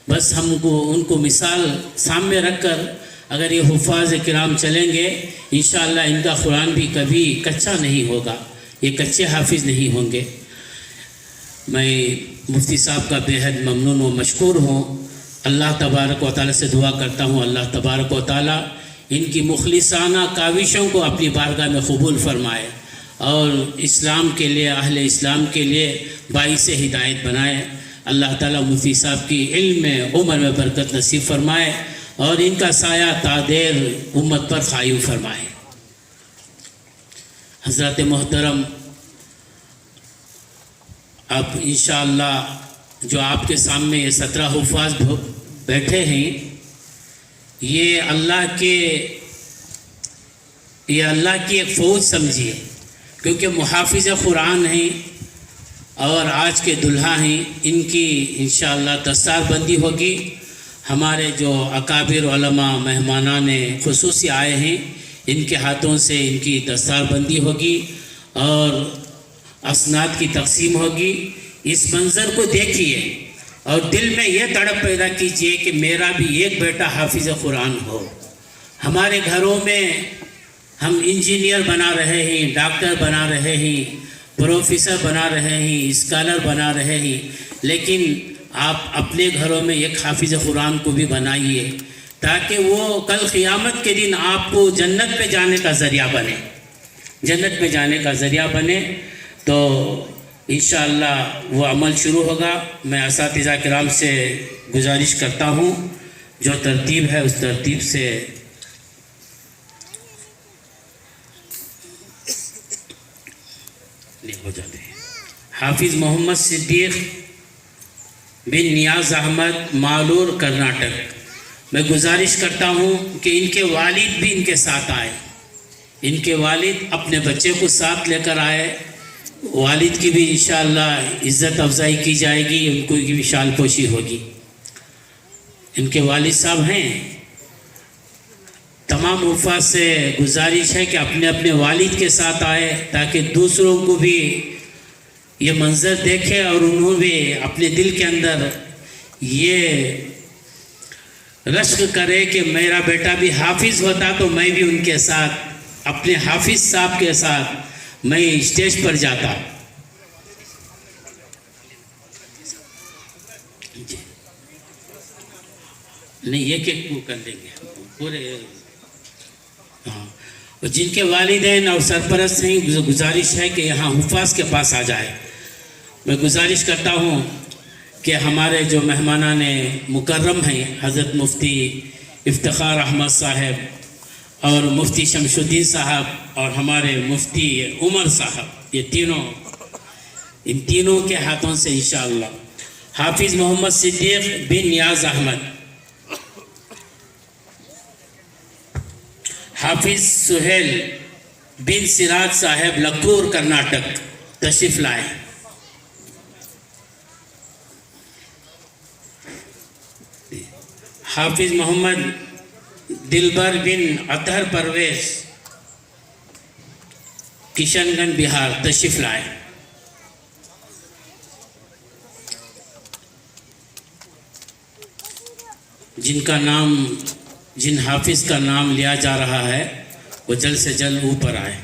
بس ہم کو ان کو مثال سامنے رکھ کر اگر یہ حفاظ کرام چلیں گے انشاءاللہ ان کا قرآن بھی کبھی کچا نہیں ہوگا، یہ کچے حافظ نہیں ہوں گے. میں مفتی صاحب کا بے حد ممنون و مشکور ہوں. اللہ تبارک و تعالیٰ سے دعا کرتا ہوں اللہ تبارک و تعالیٰ ان کی مخلصانہ کاوشوں کو اپنی بارگاہ میں قبول فرمائے اور اسلام کے لیے اہل اسلام کے لیے باعث ہدایت بنائے۔ اللہ تعالیٰ مفتی صاحب کی علم میں عمر میں برکت نصیب فرمائے اور ان کا سایہ تادیر امت پر قائم فرمائے۔ حضرت محترم، اب انشاءاللہ جو آپ کے سامنے یہ 17 حفاظ بیٹھے ہیں، یہ اللہ کی ایک فوج سمجھیے، کیونکہ محافظ قرآن ہیں اور آج کے دلہا ہیں۔ ان کی انشاءاللہ دستار بندی ہوگی۔ ہمارے جو اکابر علماء مہمانان خصوصی آئے ہیں، ان کے ہاتھوں سے ان کی دستار بندی ہوگی اور اسناد کی تقسیم ہوگی۔ اس منظر کو دیکھیے اور دل میں یہ تڑپ پیدا کیجئے کہ میرا بھی ایک بیٹا حافظ قرآن ہو۔ ہمارے گھروں میں ہم انجینئر بنا رہے ہیں، ڈاکٹر بنا رہے ہیں، پروفیسر بنا رہے ہیں، اسکالر بنا رہے ہیں، لیکن آپ اپنے گھروں میں ایک حافظ قرآن کو بھی بنائیے تاکہ وہ کل قیامت کے دن آپ کو جنت پہ جانے کا ذریعہ بنے، جنت پہ جانے کا ذریعہ بنے۔ تو انشاءاللہ وہ عمل شروع ہوگا۔ میں اساتذہ کرام سے گزارش کرتا ہوں جو ترتیب ہے اس ترتیب سے ہو جاتے ہیں۔ حافظ محمد صدیق بن نیاز احمد، مالور، کرناٹک۔ میں گزارش کرتا ہوں کہ ان کے والد بھی ان کے ساتھ آئے، ان کے والد اپنے بچے کو ساتھ لے کر آئے۔ والد کی بھی انشاءاللہ عزت افزائی کی جائے گی، ان کو بھی شال پوشی ہوگی۔ ان کے والد صاحب ہیں۔ تمام حفاظ سے گزارش ہے کہ اپنے اپنے والد کے ساتھ آئے تاکہ دوسروں کو بھی یہ منظر دیکھے اور انہوں بھی اپنے دل کے اندر یہ رشک کرے کہ میرا بیٹا بھی حافظ ہوتا تو میں بھی ان کے ساتھ اپنے حافظ صاحب کے ساتھ میں اسٹیج پر جاتا۔ نہیں، ایک ایک کو کر لیں گے پورے۔ جن کے والدین اور سرپرست ہیں گزارش ہے کہ یہاں حفاظ کے پاس آ جائے۔ میں گزارش کرتا ہوں کہ ہمارے جو مہمانان مکرم ہیں حضرت مفتی افتخار احمد صاحب اور مفتی شمس الدین صاحب اور ہمارے مفتی عمر صاحب، یہ ان تینوں کے ہاتھوں سے انشاءاللہ حافظ محمد صدیق بن نیاز احمد، حافظ سہیل بن سراج صاحب، لکھور، کرناٹک، تشریف لائے۔ حافظ محمد دلبر بن اطہر پرویز، کشن گنج، بہار، تشریف لائے۔ جن حافظ کا نام لیا جا رہا ہے وہ جلد سے جلد اوپر آئے۔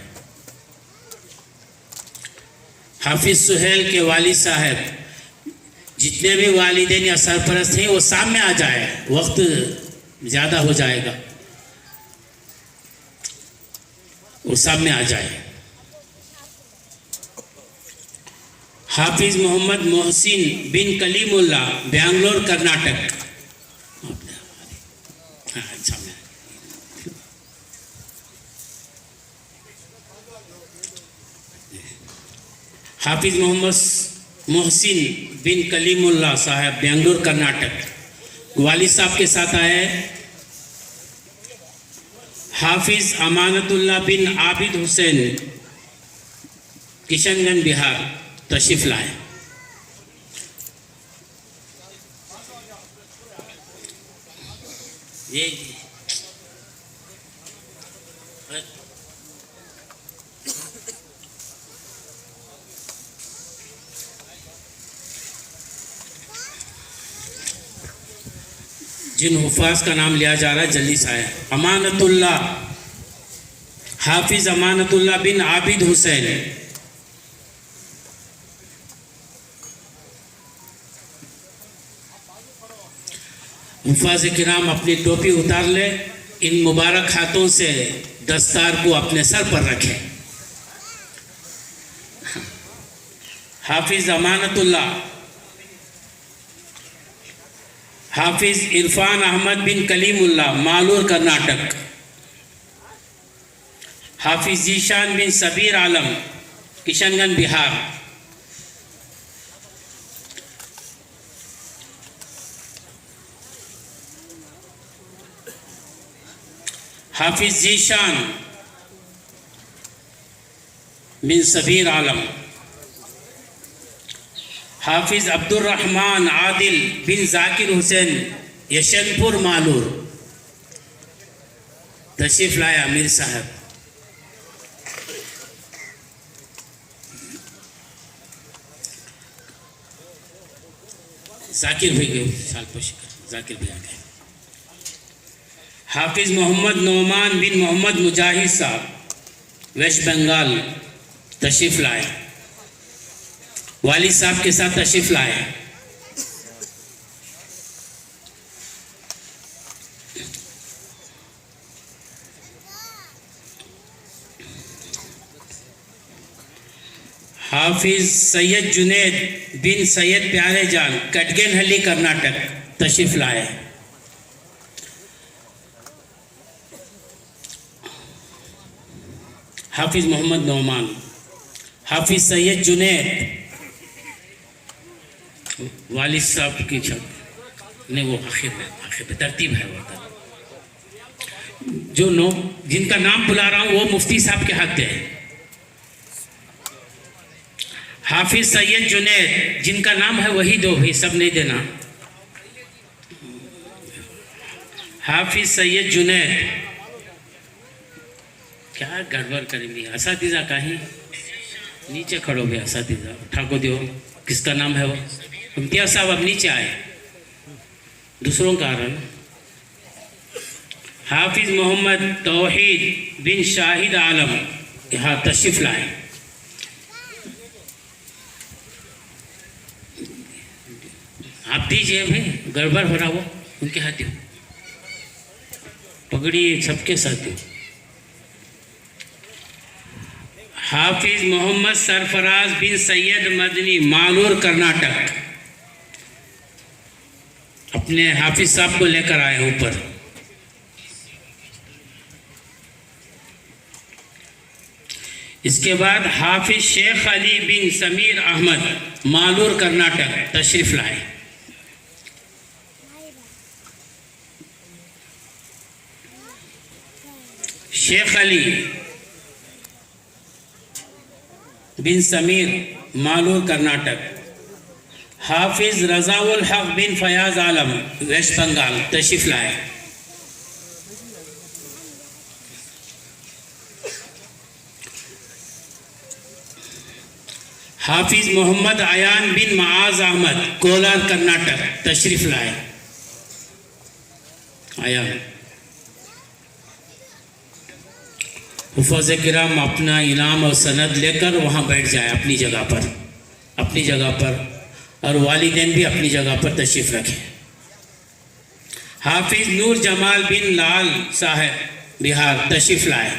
حافظ سہیل کے والد صاحب، جتنے بھی والدین یا سرپرست ہیں وہ سامنے آ جائے، وقت زیادہ ہو جائے گا، وہ سامنے آ جائے۔ حافظ محمد محسن بن کلیم اللہ، بنگلور، کرناٹک۔ حافظ محمد محسن بن کلیم اللہ صاحب، بنگلور، کرناٹک، والد صاحب کے ساتھ آئے۔ حافظ امانت اللہ بن عابد حسین، کشن گنج، بہار، تشریف لائے۔ جن حفاظ کا نام لیا جا رہا ہے جلدی سے آئے۔ امانت اللہ، حافظ امانت اللہ بن عابد حسین، حفاظ کرام اپنی ٹوپی اتار لے، ان مبارک ہاتھوں سے دستار کو اپنے سر پر رکھیں۔ حافظ امانت اللہ، حافظ عرفان احمد بن کلیم اللہ، مالور کرناٹک۔ حافظ ذیشان بن سبیر عالم، کشن گنج بہار۔ حافظ ذیشان بن سبیر عالم، حافظ عبد الرحمن عادل بن ذاکر حسین، یشن پور مالور۔ تشریف لائے امیر صاحب۔ ذاکر بھی گئے، سال پوشی کر، ذاکر بھی آ گئے۔ حافظ محمد نعمان بن محمد مجاہد صاحب، ویسٹ بنگال، تشریف لائے، والد صاحب کے ساتھ تشریف لائے۔ حافظ سید جنید بن سید پیارے جان، کٹگن ہلی، کرناٹک، تشریف لائے۔ حافظ محمد نعمان، حافظ سید جنید، والد صاحب کی چھت نہیں، وہ آخر میں ترتیب ہے، وہ جو جن کا نام بلا رہا ہوں وہ مفتی صاحب کے ہاتھ ہے۔ حافظ سید جنید، جن کا نام ہے وہی دو بھی، سب نہیں دینا۔ حافظ سید جنید، کیا گڑبڑ کریں گے اساتذہ کا ہی نیچے کھڑو گے، اساتذہ اٹھا کو دیو، کس کا نام ہے وہ؟ امتیاز صاحب اب نیچے آئے، دوسروں کا رہا۔ حافظ محمد توحید بن شاہد عالم، یہاں تشریف لائے۔ آپ دیجئے بھائی، گڑبڑ ہو رہا وہ ان کے ہاتھ دیو، پگڑی سب کے ساتھ دیو۔ حافظ محمد سرفراز بن سید مدنی، مالور کرناٹک، اپنے حافظ صاحب کو لے کر آئے اوپر۔ اس کے بعد حافظ شیخ علی بن سمیر احمد، مالور کرناٹک، تشریف لائے۔ شیخ علی بن سمیر، مالور کرناٹک۔ حافظ رضا الحق بن فیاض عالم، ویسٹ بنگال، تشریف لائے۔ حافظ محمد عیان بن معاذ احمد، کولار، کرناٹک، تشریف لائے۔ عیان۔ حفاظ کرام اپنا انعام اور سند لے کر وہاں بیٹھ جائے اپنی جگہ پر، اور والدین بھی اپنی جگہ پر تشریف رکھیں۔ حافظ نور جمال بن لال صاحب، بہار، تشریف لائے۔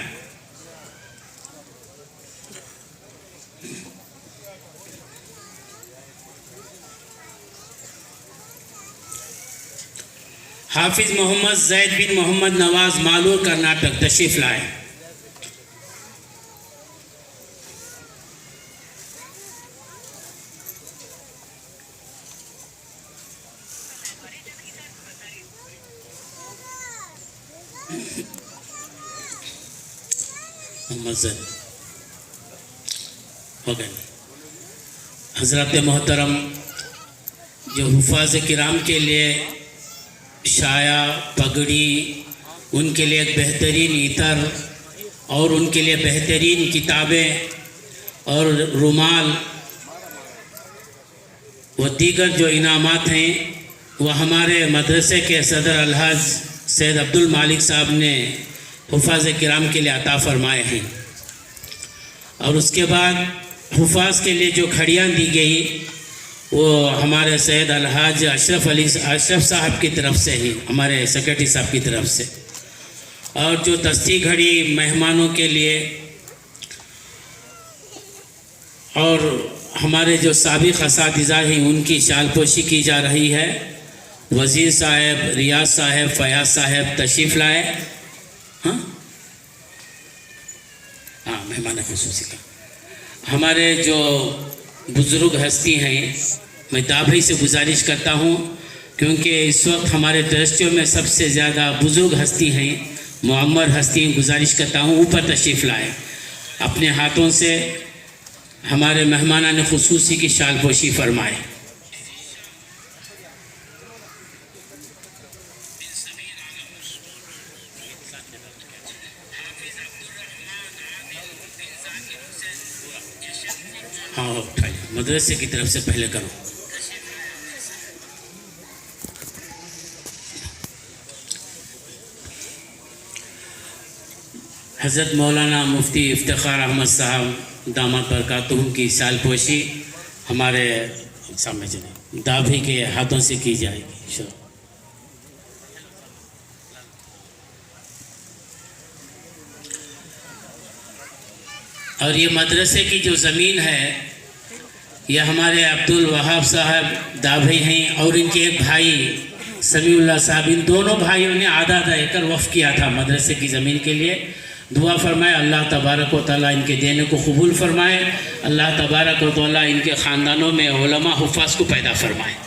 حافظ محمد زید بن محمد نواز، مالور، کرناٹک، تشریف لائے۔ حضرات محترم، جو حفاظ کرام کے لیے شایا، پگڑی، ان کے لیے ایک بہترین عطر اور ان کے لیے بہترین کتابیں اور رومال و دیگر جو انعامات ہیں، وہ ہمارے مدرسے کے صدر الحاج سید عبد المالک صاحب نے حفاظ کرام کے لیے عطا فرمائے ہیں۔ اور اس کے بعد حفاظ کے لیے جو گھڑیاں دی گئی، وہ ہمارے سید الحاج اشرف صاحب کی طرف سے ہی، ہمارے سیکرٹری صاحب کی طرف سے، اور جو دستی گھڑی مہمانوں کے لیے اور ہمارے جو سابق اساتذہ ہیں ان کی شال پوشی کی جا رہی ہے۔ وزیر صاحب، ریاض صاحب، فیاض صاحب تشریف لائے۔ ہاں مہمان خصوصی کا ہمارے جو بزرگ ہستی ہیں، میں دابھی سے گزارش کرتا ہوں کیونکہ اس وقت ہمارے ٹرسٹیوں میں سب سے زیادہ بزرگ ہستی ہیں، معمر ہستی ہیں، گزارش کرتا ہوں اوپر تشریف لائے، اپنے ہاتھوں سے ہمارے مہمانان خصوصی کی شال پوشی فرمائے۔ ہاں اٹھائیے، مدرسے کی طرف سے پہلے کرو۔ حضرت مولانا مفتی افتخار احمد صاحب دامت برکاتہم کی شال پوشی ہمارے سامنے چلے دابھی کے ہاتھوں سے کی جائے گی۔ اور یہ مدرسے کی جو زمین ہے یہ ہمارے عبد الوہاب صاحب دابھی ہیں اور ان کے ایک بھائی سمیع اللہ صاحب، ان دونوں بھائیوں نے آدھا ایکڑ وقف کیا تھا مدرسے کی زمین کے لیے۔ دعا فرمائے اللہ تبارک و تعالیٰ ان کے دینے کو قبول فرمائے، اللہ تبارک و تعالیٰ ان کے خاندانوں میں علماء حفاظ کو پیدا فرمائے۔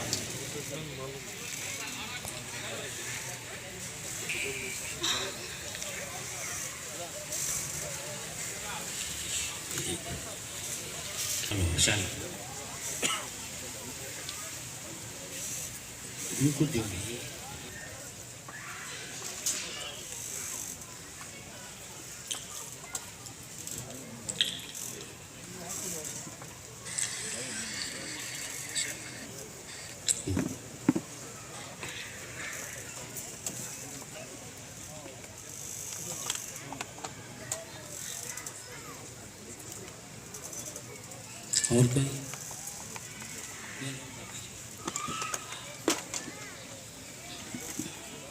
اور کوئی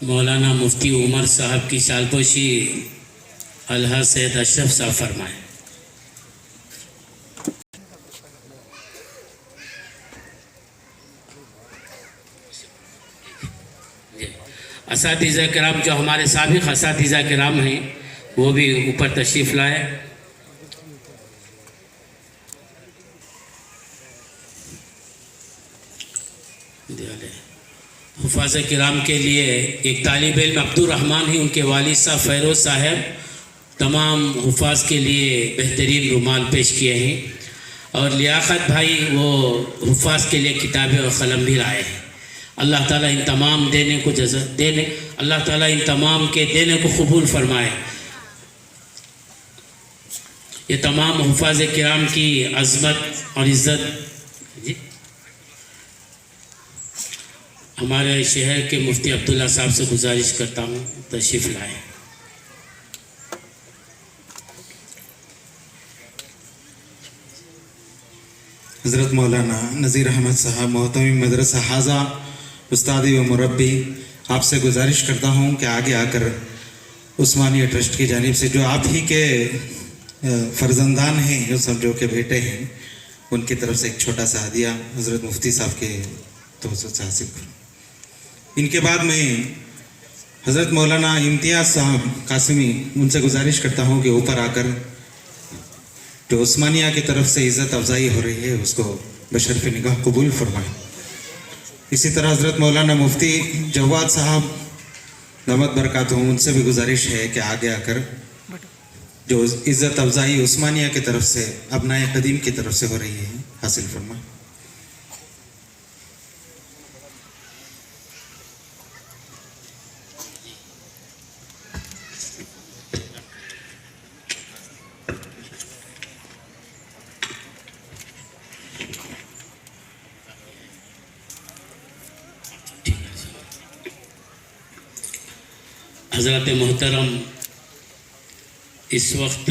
مولانا مفتی عمر صاحب کی شال پوشی الحاج سید اشرف صاحب فرمائیں۔ اساتذہ کرام جو ہمارے سابق اساتذہ کرام ہیں وہ بھی اوپر تشریف لائے۔ حفاظ کرام کے لیے ایک طالب علم عبد الرحمن ہیں، ان کے والد صاحب فیروز صاحب تمام حفاظ کے لیے بہترین رومال پیش کیے ہیں، اور لیاقت بھائی وہ حفاظ کے لیے کتابیں اور قلم بھی لائے ہیں۔ اللہ تعالیٰ ان تمام اللہ تعالیٰ ان تمام کے دینے کو قبول فرمائے۔ یہ تمام حفاظ کرام کی عظمت اور عزت ہمارے شہر کے مفتی عبداللہ صاحب سے گزارش کرتا ہوں تشریف لائیں۔ حضرت مولانا نذیر احمد صاحب محتمی مدرسہ حاضہ استادی و مربی، آپ سے گزارش کرتا ہوں کہ آگے آ کر عثمانیہ ٹرسٹ کی جانب سے جو آپ ہی کے فرزندان ہیں، جو سمجھو کے بیٹے ہیں، ان کی طرف سے ایک چھوٹا سا ہدیہ حضرت مفتی صاحب کے توسط سے حاصل کروں۔ ان کے بعد میں حضرت مولانا امتیاز صاحب قاسمی، ان سے گزارش کرتا ہوں کہ اوپر آ کر جو عثمانیہ کی طرف سے عزت افزائی ہو رہی ہے اس کو بشرف نگاہ قبول فرمائیں۔ اسی طرح حضرت مولانا مفتی جواد صاحب دامت برکاتہم، ان سے بھی گزارش ہے کہ آگے آ کر جو عزت افزائی عثمانیہ کی طرف سے ابنائے قدیم کی طرف سے ہو رہی ہے حاصل فرمائیں۔ حضرات محترم، اس وقت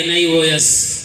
NIOS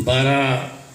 12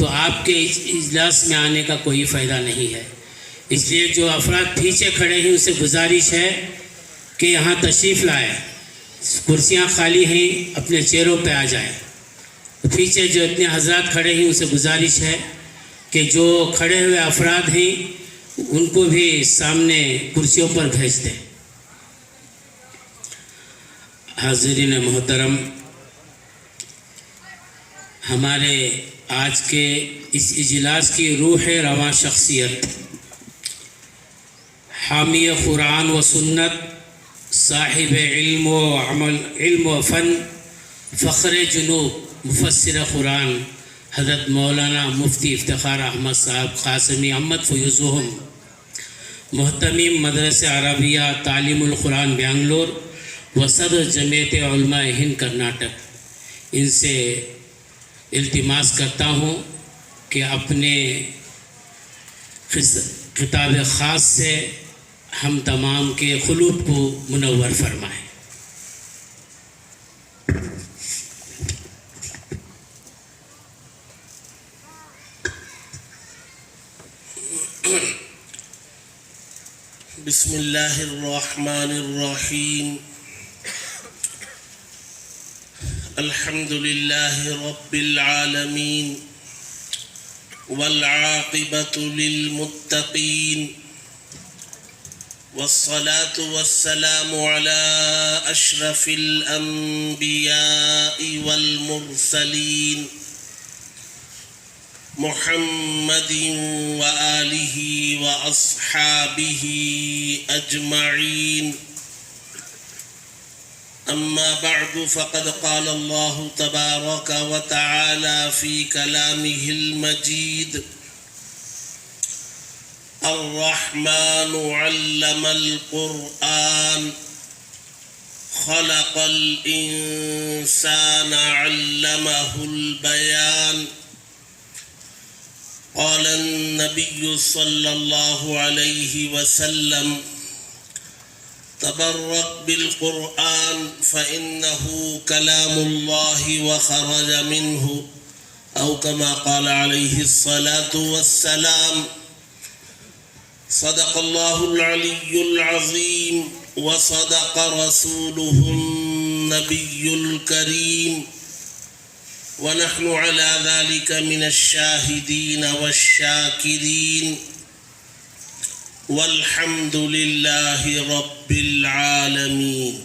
تو آپ کے اس اجلاس میں آنے کا کوئی فائدہ نہیں ہے. اس لیے جو افراد پیچھے کھڑے ہیں اسے گزارش ہے کہ یہاں تشریف لائیں. کرسیاں خالی ہیں، اپنے چیئروں پہ آ جائیں. پیچھے جو اتنے حضرات کھڑے ہیں اسے گزارش ہے کہ جو کھڑے ہوئے افراد ہیں ان کو بھی سامنے کرسیوں پر بھیج دیں. حاضرین محترم، ہمارے آج کے اس اجلاس کی روح رواں شخصیت، حامی قرآن و سنت، صاحب علم و عمل، علم و فن، فخر جنوب، مفسر قرآن حضرت مولانا مفتی افتخار احمد صاحب قاسمی احمد فیضهم، محتمیم مدرسہ عربیہ تعلیم القرآن بنگلور و صدر جمعیت علماء ہند کرناٹک، ان سے التماس کرتا ہوں کہ اپنے خطاب خاص سے ہم تمام کے قلوب کو منور فرمائیں. بسم اللہ الرحمن الرحیم. الحمد للہ رب العالمین والعاقبۃ للمتقین والصلاة والسلام على اشرف الانبیاء والمرسلین محمد وآلہ واصحابہ اجمعین. اما بعد فقد قال الله تبارك وتعالى في كلامه المجيد: الرحمن علم القرآن خلق الإنسان علمه البيان. قال النبي صلى الله عليه وسلم: تبرك بالقرآن فإنه كلام الله وخرج منه، أو كما قال عليه الصلاة والسلام. صدق الله العلي العظيم وصدق رسوله النبي الكريم، ونحن على ذلك من الشاهدين والشاكرين، والحمد للہ رب العالمین.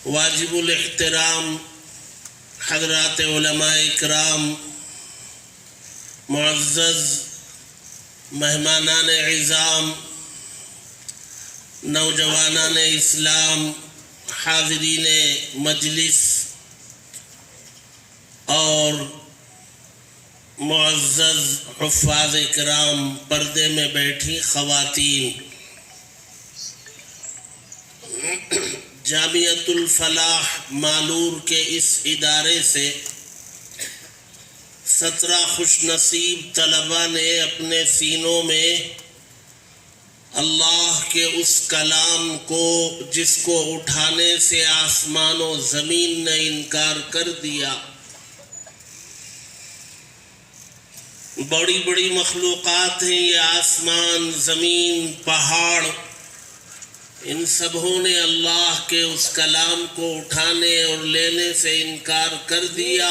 واجب الاحترام حضرات علماء اکرام، معزز مہمانان عظام، نوجوانان اسلام، حاضرین مجلس اور معزز حفاظ کرام، پردے میں بیٹھی خواتین، جامعۃ الفلاح مالور کے اس ادارے سے 17 خوش نصیب طلباء نے اپنے سینوں میں اللہ کے اس کلام کو جس کو اٹھانے سے آسمان و زمین نے انکار کر دیا، بڑی بڑی مخلوقات ہیں یہ، آسمان، زمین، پہاڑ، ان سبوں نے اللہ کے اس کلام کو اٹھانے اور لینے سے انکار کر دیا،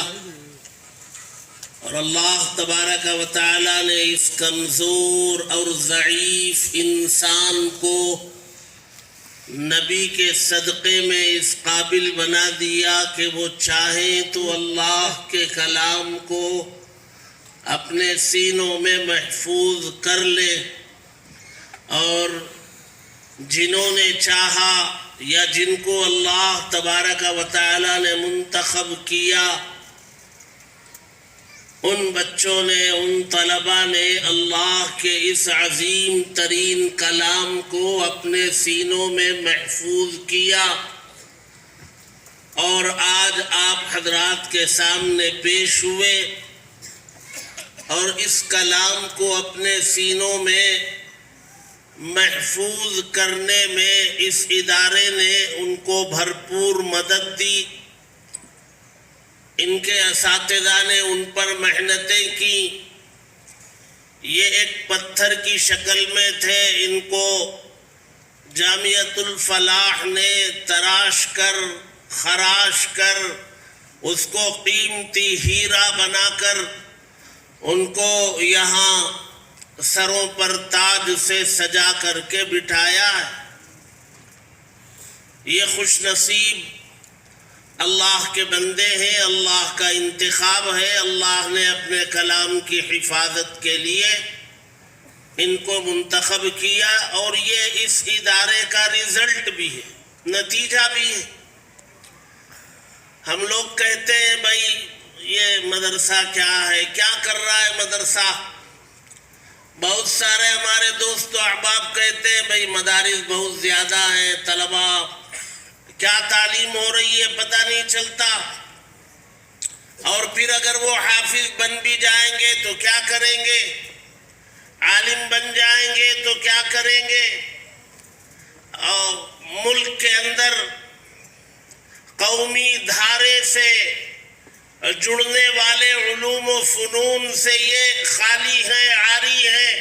اور اللہ تبارک و تعالی نے اس کمزور اور ضعیف انسان کو نبی کے صدقے میں اس قابل بنا دیا کہ وہ چاہیں تو اللہ کے کلام کو اپنے سینوں میں محفوظ کر لے، اور جنہوں نے چاہا یا جن کو اللہ تبارک و تعالی نے منتخب کیا، ان بچوں نے، ان طلباء نے اللہ کے اس عظیم ترین کلام کو اپنے سینوں میں محفوظ کیا، اور آج آپ حضرات کے سامنے پیش ہوئے، اور اس کلام کو اپنے سینوں میں محفوظ کرنے میں اس ادارے نے ان کو بھرپور مدد دی. ان کے اساتذہ نے ان پر محنتیں کی. یہ ایک پتھر کی شکل میں تھے. ان کو جامعۃ الفلاح نے تراش کر خراش کر اس کو قیمتی ہیرا بنا کر ان کو یہاں سروں پر تاج سے سجا کر کے بٹھایا ہے. یہ خوش نصیب اللہ کے بندے ہیں، اللہ کا انتخاب ہے. اللہ نے اپنے کلام کی حفاظت کے لیے ان کو منتخب کیا، اور یہ اس ادارے کا رزلٹ بھی ہے، نتیجہ بھی ہے. ہم لوگ کہتے ہیں بھائی یہ مدرسہ کیا ہے، کیا کر رہا ہے مدرسہ. بہت سارے ہمارے دوست و احباب کہتے ہیں بھائی مدارس بہت زیادہ ہیں، طلباء کیا تعلیم ہو رہی ہے پتہ نہیں چلتا. اور پھر اگر وہ حافظ بن بھی جائیں گے تو کیا کریں گے، عالم بن جائیں گے تو کیا کریں گے. اور ملک کے اندر قومی دھارے سے جڑنے والے علوم و فنون سے یہ خالی ہیں، عاری ہیں.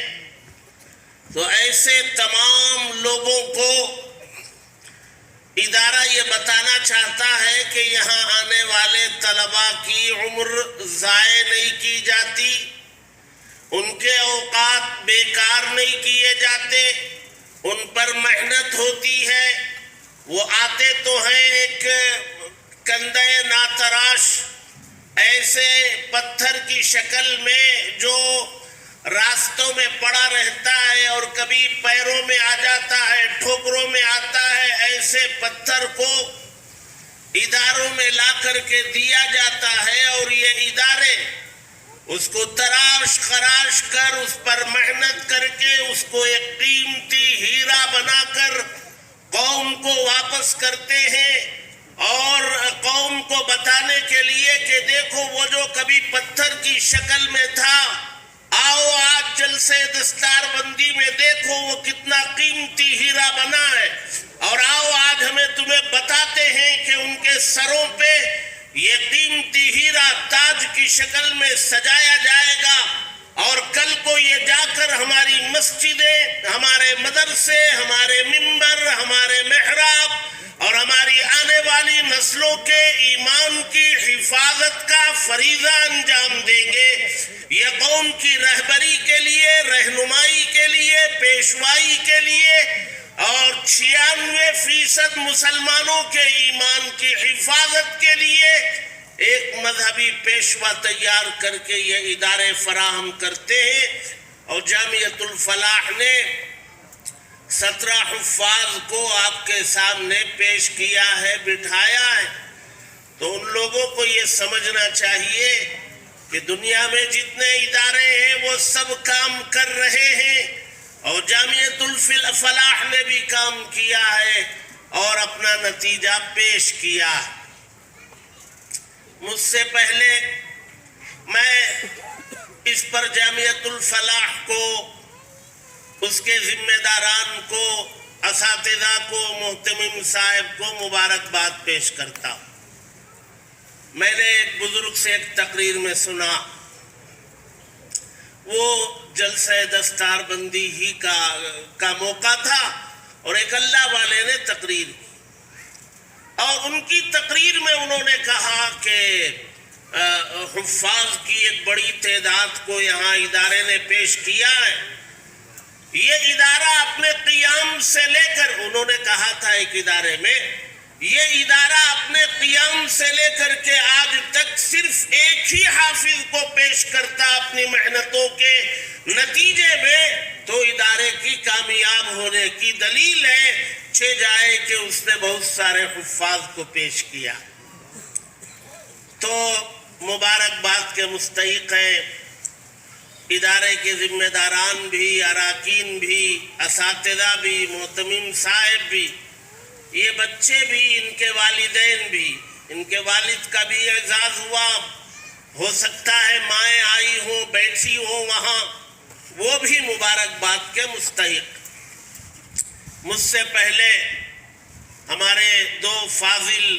تو ایسے تمام لوگوں کو ادارہ یہ بتانا چاہتا ہے کہ یہاں آنے والے طلباء کی عمر ضائع نہیں کی جاتی، ان کے اوقات بیکار نہیں کیے جاتے، ان پر محنت ہوتی ہے. وہ آتے تو ہیں ایک کندے ناتراش ایسے پتھر کی شکل میں جو راستوں میں پڑا رہتا ہے اور کبھی پیروں میں آ جاتا ہے، ٹھوکروں میں آتا ہے. ایسے پتھر کو اداروں میں لا کر کے دیا جاتا ہے، اور یہ ادارے اس کو تراش خراش کر اس پر محنت کر کے اس کو ایک قیمتی ہیرا بنا کر قوم کو واپس کرتے ہیں، اور قوم کو بتانے کے لیے کہ دیکھو وہ جو کبھی پتھر کی شکل میں تھا، آؤ آج جلسے دستار بندی میں دیکھو وہ کتنا قیمتی ہیرا بنا ہے. اور آؤ آج ہمیں تمہیں بتاتے ہیں کہ ان کے سروں پہ یہ قیمتی ہیرا تاج کی شکل میں سجایا جائے گا، اور کل کو یہ جا کر ہماری مسجدیں، ہمارے مدرسے، ہمارے منبر، ہمارے محراب اور ہماری آنے والی نسلوں کے ایمان کی حفاظت کا فریضہ انجام دیں گے. یہ قوم کی رہبری کے لیے، رہنمائی کے لیے، پیشوائی کے لیے، اور 96% مسلمانوں کے ایمان کی حفاظت کے لیے ایک مذہبی پیشوا تیار کر کے یہ ادارے فراہم کرتے ہیں. اور جامعۃ الفلاح نے 17 حفاظ کو آپ کے سامنے پیش کیا ہے، بٹھایا ہے. تو ان لوگوں کو یہ سمجھنا چاہیے کہ دنیا میں جتنے ادارے ہیں وہ سب کام کر رہے ہیں، اور جامعۃ الفلاح نے بھی کام کیا ہے اور اپنا نتیجہ پیش کیا. مجھ سے پہلے میں اس پر جامعۃ الفلاح کو، اس کے ذمہ داران کو، اساتذہ کو، محتمم صاحب کو مبارکباد پیش کرتا ہوں. میں نے ایک بزرگ سے ایک تقریر میں سنا، وہ جلسہ دستار بندی ہی کا موقع تھا، اور ایک اللہ والے نے تقریر کی، اور ان کی تقریر میں انہوں نے کہا کہ حفاظ کی ایک بڑی تعداد کو یہاں ادارے نے پیش کیا ہے. یہ ادارہ اپنے قیام سے لے کر، انہوں نے کہا تھا ایک ادارے میں، یہ ادارہ اپنے قیام سے لے کر کے آج تک صرف ایک ہی حافظ کو پیش کرتا اپنی محنتوں کے نتیجے میں. تو ادارے کی کامیاب ہونے کی دلیل ہے چھ جائے کہ اس نے بہت سارے حفاظ کو پیش کیا. تو مبارکباد کے مستحق ہیں ادارے کے ذمہ داران بھی، اراکین بھی، اساتذہ بھی، محتمم صاحب بھی، یہ بچے بھی، ان کے والدین بھی. ان کے والد کا بھی اعزاز ہوا، ہو سکتا ہے مائیں آئی ہوں، بیٹھی ہوں وہاں، وہ بھی مبارکباد کے مستحق. مجھ سے پہلے ہمارے دو فاضل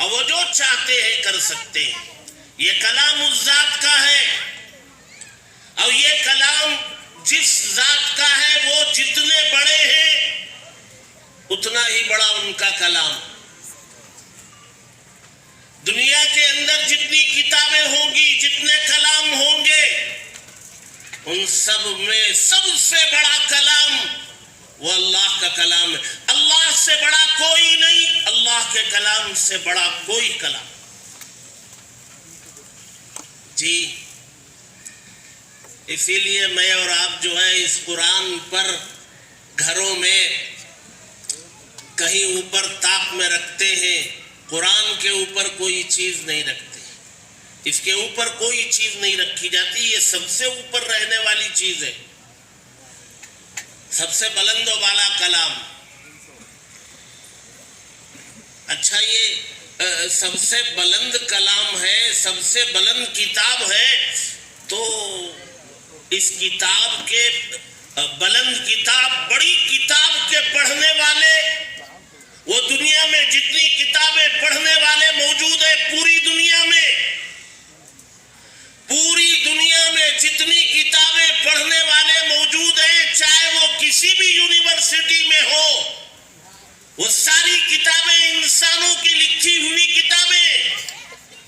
اور وہ جو چاہتے ہیں کر سکتے ہیں. یہ کلام اس ذات کا ہے اور یہ کلام جس ذات کا ہے وہ جتنے بڑے ہیں اتنا ہی بڑا ان کا کلام. دنیا کے اندر جتنی کتابیں ہوں گی، جتنے کلام ہوں گے، ان سب میں سب سے بڑا کلام وہ اللہ کا کلام ہے. اللہ سے بڑا کوئی نہیں، اللہ کے کلام سے بڑا کوئی کلام. جی اسی لیے میں اور آپ جو ہے اس قرآن پر گھروں میں کہیں اوپر طاق میں رکھتے ہیں. قرآن کے اوپر کوئی چیز نہیں رکھتے، اس کے اوپر کوئی چیز نہیں رکھی جاتی. یہ سب سے اوپر رہنے والی چیز ہے، سب سے بلند و بالا کلام. اچھا یہ سب سے بلند کلام ہے، سب سے بلند کتاب ہے، تو اس کتاب کے بلند کتاب، بڑی کتاب کے پڑھنے والے، وہ دنیا میں جتنی کتابیں پڑھنے والے موجود ہیں پوری دنیا میں جتنی کتابیں پڑھنے والے موجود ہیں، چاہے وہ کسی بھی یونیورسٹی میں ہو، وہ ساری کتابیں انسانوں کی لکھی ہوئی کتابیں،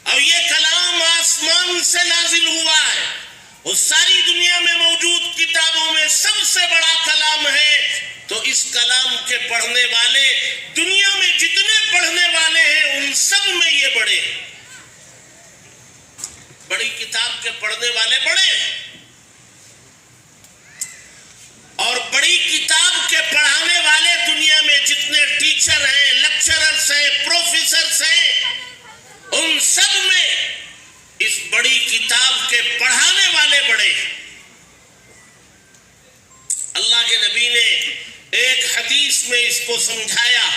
اور یہ کلام آسمان سے نازل ہوا ہے. وہ ساری دنیا میں موجود کتابوں میں سب سے بڑا کلام ہے. تو اس کلام کے پڑھنے والے، دنیا میں جتنے پڑھنے والے ہیں ان سب میں یہ بڑے ہیں. بڑی کتاب کے پڑھنے والے بڑے ہیں، اور بڑی کتاب کے پڑھانے والے دنیا میں جتنے ٹیچر ہیں، لیکچررز ہیں، پروفیسرز ہیں، ان سب میں اس بڑی کتاب کے پڑھانے والے بڑے ہیں. اللہ کے نبی نے ایک حدیث میں اس کو سمجھایا،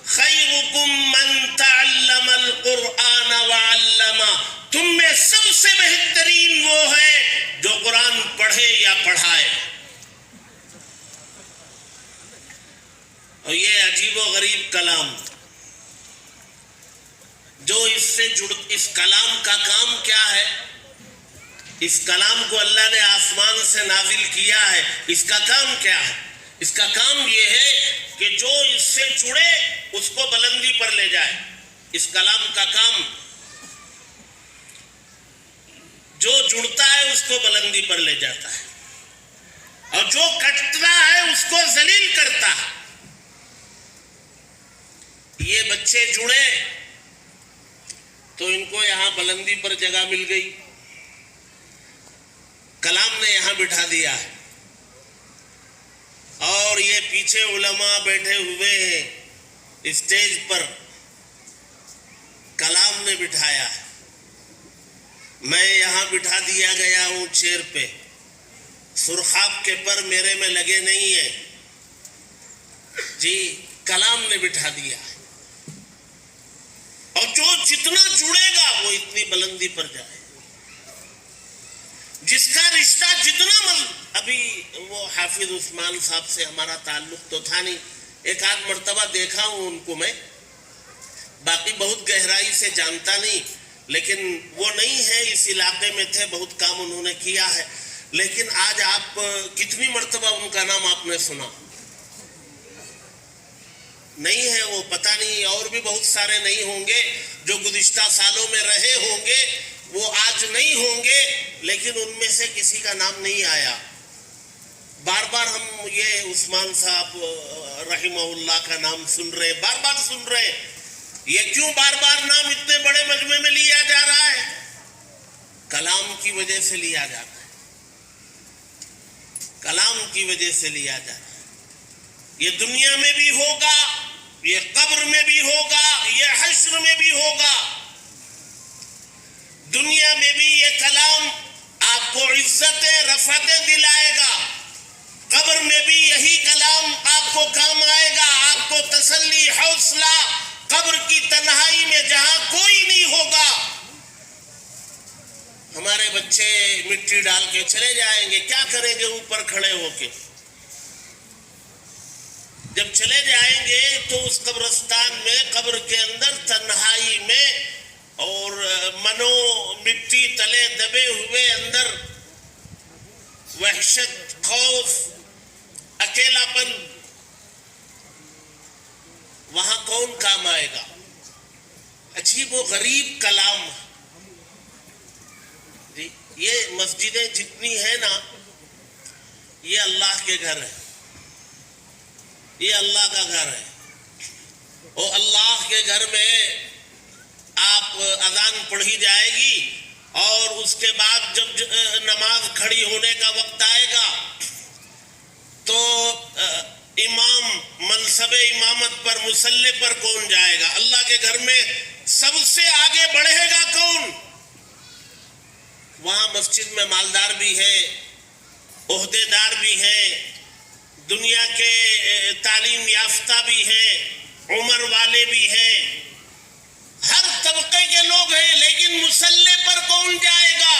خیرکم من تعلم القرآن وعلمہ، تم میں سب سے بہترین وہ ہے جو قرآن پڑھے یا پڑھائے. اور یہ عجیب و غریب کلام جو اس کلام کا کام کیا ہے؟ اس کلام کو اللہ نے آسمان سے نازل کیا ہے، اس کا کام کیا ہے؟ اس کا کام یہ ہے کہ جو اس سے جڑے اس کو بلندی پر لے جائے. اس کلام کا کام جو جڑتا ہے اس کو بلندی پر لے جاتا ہے، اور جو کٹتا ہے اس کو ذلیل کرتا ہے. یہ بچے جڑے تو ان کو یہاں بلندی پر جگہ مل گئی، کلام نے یہاں بٹھا دیا ہے، اور یہ پیچھے علماء بیٹھے ہوئے ہیں اسٹیج پر، کلام نے بٹھایا ہے. میں یہاں بٹھا دیا گیا ہوں چیئر پہ، سرخاب کے پر میرے میں لگے نہیں ہیں. جی کلام نے بٹھا دیا ہے، اور جو جتنا جڑے گا وہ اتنی بلندی پر جائے. جس کا رشتہ جتنا ابھی وہ حافظ عثمان صاحب سے ہمارا تعلق تو تھا نہیں، ایک آدھ مرتبہ دیکھا ہوں ان کو میں، باقی بہت گہرائی سے جانتا نہیں، لیکن وہ نہیں ہے، اس علاقے میں تھے، بہت کام انہوں نے کیا ہے. لیکن آج آپ کتنی مرتبہ ان کا نام آپ نے سنا نہیں ہے، وہ پتہ نہیں، اور بھی بہت سارے نہیں ہوں گے جو گزشتہ سالوں میں رہے ہوں گے، وہ آج نہیں ہوں گے، لیکن ان میں سے کسی کا نام نہیں آیا. بار بار ہم یہ عثمان صاحب رحمہ اللہ کا نام سن رہے، بار بار سن رہے. یہ کیوں بار بار نام اتنے بڑے مجمع میں لیا جا رہا ہے؟ کلام کی وجہ سے لیا جاتا ہے، کلام کی وجہ سے لیا جاتا ہے. یہ دنیا میں بھی ہوگا، یہ قبر میں بھی ہوگا، یہ حشر میں بھی ہوگا. دنیا میں بھی یہ کلام آپ کو عزتیں رفعتیں دلائے گا، قبر میں بھی یہی کلام آپ کو کام آئے گا، آپ کو تسلی، حوصلہ. قبر کی تنہائی میں جہاں کوئی نہیں ہوگا، ہمارے بچے مٹی ڈال کے چلے جائیں گے، کیا کریں گے اوپر کھڑے ہو کے؟ جب چلے جائیں گے تو اس قبرستان میں قبر کے اندر تنہائی میں اور منو مٹی تلے دبے ہوئے اندر وحشت، خوف، اکیلا پن، وہاں کون کام آئے گا؟ عجیب و غریب کلام. یہ مسجدیں جتنی ہیں نا، یہ اللہ کے گھر ہے، یہ اللہ کا گھر ہے. اور اللہ کے گھر میں آپ اذان پڑھی جائے گی اور اس کے بعد جب نماز کھڑی ہونے کا وقت آئے گا تو امام منصب امامت پر، مصلی پر کون جائے گا؟ اللہ کے گھر میں سب سے آگے بڑھے گا کون؟ وہاں مسجد میں مالدار بھی ہے، عہدے دار بھی ہیں، دنیا کے تعلیم یافتہ بھی ہیں، عمر والے بھی ہیں، ہر طبقے کے لوگ ہیں، لیکن مصلی پر کون جائے گا؟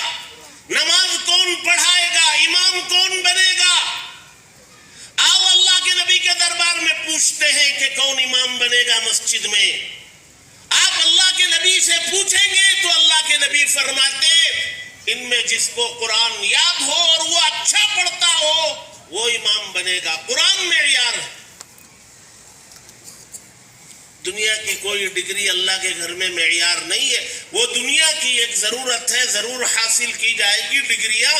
نماز کون پڑھائے گا؟ امام کون بنے گا؟ آؤ اللہ کے نبی کے دربار میں پوچھتے ہیں کہ کون امام بنے گا مسجد میں. آپ اللہ کے نبی سے پوچھیں گے تو اللہ کے نبی فرماتے ان میں جس کو قرآن یاد ہو اور وہ اچھا پڑھتا ہو وہ امام بنے گا. قرآن معیار ہے. دنیا کی کوئی ڈگری اللہ کے گھر میں معیار نہیں ہے. وہ دنیا کی ایک ضرورت ہے، ضرور حاصل کی جائے گی، ڈگریاں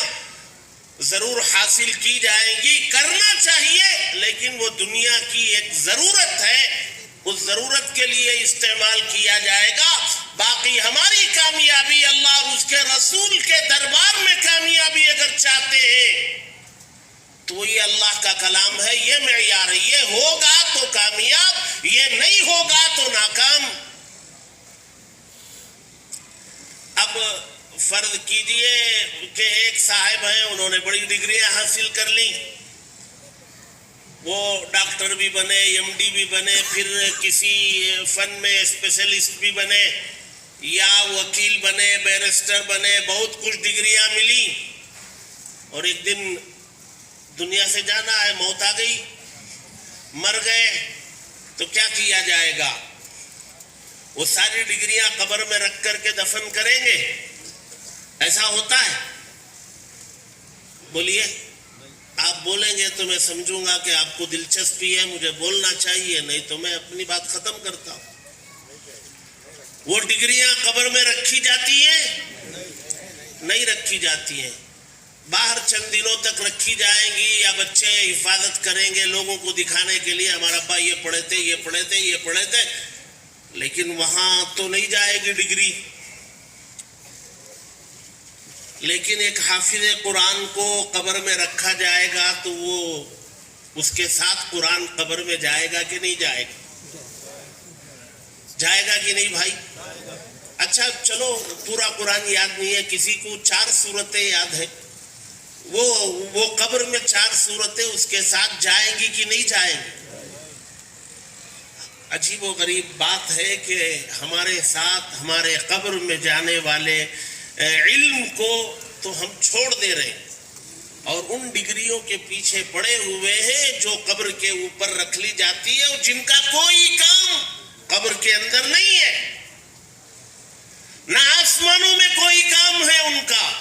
ضرور حاصل کی جائیں گی، کرنا چاہیے، لیکن وہ دنیا کی ایک ضرورت ہے، اس ضرورت کے لیے استعمال کیا جائے گا. باقی ہماری کامیابی اللہ اور اس کے رسول کے دربار میں کامیابی اگر چاہتے ہیں تو یہ اللہ کا کلام ہے، یہ معیار ہے. یہ ہوگا تو کامیاب، یہ نہیں ہوگا تو ناکام. اب فرض کیجئے کہ ایک صاحب ہیں، انہوں نے بڑی ڈگریاں حاصل کر لی، وہ ڈاکٹر بھی بنے، ایم ڈی بھی بنے، پھر کسی فن میں اسپیشلسٹ بھی بنے، یا وکیل بنے، بیرسٹر بنے، بہت کچھ ڈگریاں ملی، اور ایک دن دنیا سے جانا ہے، موت آ گئی، مر گئے، تو کیا کیا جائے گا؟ وہ ساری ڈگریاں قبر میں رکھ کر کے دفن کریں گے؟ ایسا ہوتا ہے؟ بولیے. آپ بولیں گے تو میں سمجھوں گا کہ آپ کو دلچسپی ہے، مجھے بولنا چاہیے، نہیں تو میں اپنی بات ختم کرتا ہوں. وہ ڈگریاں قبر میں رکھی جاتی ہیں؟ نہیں رکھی جاتی ہیں. باہر چند دنوں تک رکھی جائیں گی، یا بچے حفاظت کریں گے لوگوں کو دکھانے کے لیے ہمارا ابا یہ پڑھے تھے، یہ پڑھے تھے، یہ پڑھے تھے، لیکن وہاں تو نہیں جائے گی ڈگری. لیکن ایک حافظ قرآن کو قبر میں رکھا جائے گا تو وہ اس کے ساتھ قرآن قبر میں جائے گا کہ نہیں جائے گا؟ جائے گا کہ نہیں بھائی؟ اچھا چلو پورا قرآن یاد نہیں ہے، کسی کو 4 سورتیں یاد ہے، وہ قبر میں 4 سورتیں اس کے ساتھ جائیں گی کہ نہیں جائیں گی؟ عجیب و غریب بات ہے کہ ہمارے ساتھ ہمارے قبر میں جانے والے علم کو تو ہم چھوڑ دے رہے ہیں، اور ان ڈگریوں کے پیچھے پڑے ہوئے ہیں جو قبر کے اوپر رکھ لی جاتی ہے، اور جن کا کوئی کام قبر کے اندر نہیں ہے، نہ آسمانوں میں کوئی کام ہے ان کا.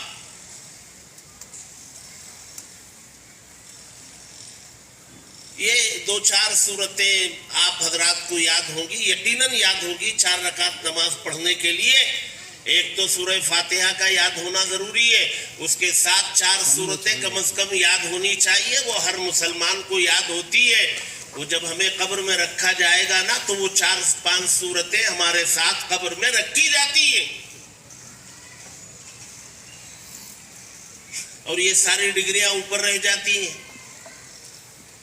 یہ 2-4 صورتیں آپ حضرات کو یاد ہوں گی، یقیناً یاد ہوگی 4 رکعت نماز پڑھنے کے لیے. ایک تو سورہ فاتحہ کا یاد ہونا ضروری ہے، اس کے ساتھ 4 صورتیں کم از کم یاد ہونی چاہیے، وہ ہر مسلمان کو یاد ہوتی ہے. وہ جب ہمیں قبر میں رکھا جائے گا نا تو وہ 4-5 صورتیں ہمارے ساتھ قبر میں رکھی جاتی ہے، اور یہ ساری ڈگریاں اوپر رہ جاتی ہیں.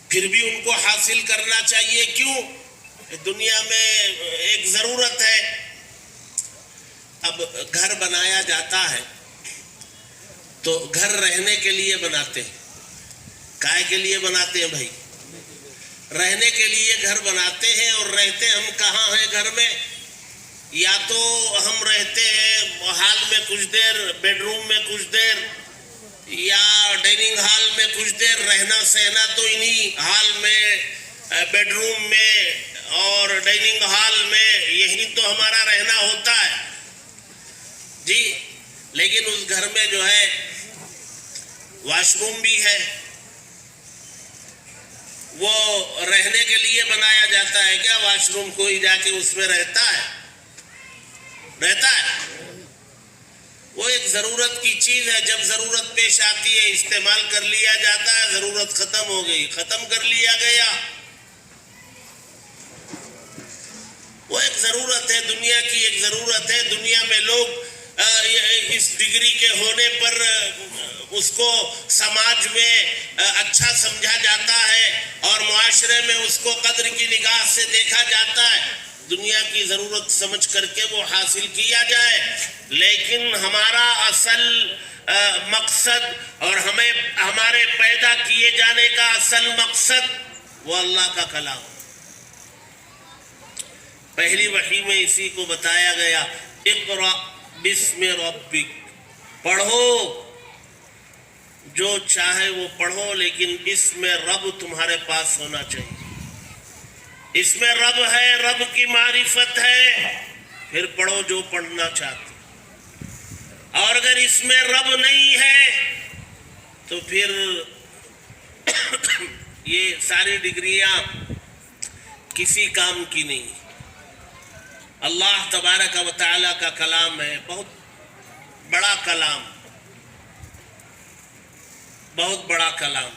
پھر بھی ان کو حاصل کرنا چاہیے. کیوں؟ دنیا میں ایک ضرورت ہے. اب گھر بنایا جاتا ہے تو گھر رہنے کے لیے بناتے ہیں. کائے کے لیے بناتے ہیں بھائی؟ رہنے کے لیے گھر بناتے ہیں. اور رہتے ہم کہاں ہیں گھر میں؟ یا تو ہم رہتے ہیں ہال میں کچھ دیر، بیڈ روم میں کچھ دیر، یا ڈائننگ ہال میں کچھ دیر. رہنا سہنا تو انہی ہال میں بیڈ روم میں اور ڈائننگ ہال میں یہی تو ہمارا رہنا ہوتا ہے جی، لیکن اس گھر میں جو ہے واش روم بھی ہے، وہ رہنے کے لیے بنایا جاتا ہے کیا؟ واش روم کوئی جا کے اس میں رہتا ہے؟ وہ ایک ضرورت کی چیز ہے، جب ضرورت پیش آتی ہے استعمال کر لیا جاتا ہے، ضرورت ختم ہو گئی، ختم کر لیا گیا۔ وہ ایک ضرورت ہے، دنیا کی ایک ضرورت ہے۔ دنیا میں لوگ اس ڈگری کے ہونے پر اس کو سماج میں اچھا سمجھا جاتا ہے اور معاشرے میں اس کو قدر کی نگاہ سے دیکھا جاتا ہے، دنیا کی ضرورت سمجھ کر کے وہ حاصل کیا جائے، لیکن ہمارا اصل مقصد اور ہمارے پیدا کیے جانے کا اصل مقصد وہ اللہ کا کلام۔ پہلی وحی میں اسی کو بتایا گیا، اقرأ بسم ربک، پڑھو جو چاہے وہ پڑھو، لیکن اس میں رب تمہارے پاس ہونا چاہیے۔ اس میں رب ہے، رب کی معرفت ہے، پھر پڑھو جو پڑھنا چاہتے۔ اور اگر اس میں رب نہیں ہے تو پھر یہ ساری ڈگریاں کسی کام کی نہیں۔ اللہ تبارک و تعالیٰ کا کلام ہے، بہت بڑا کلام، بہت بڑا کلام۔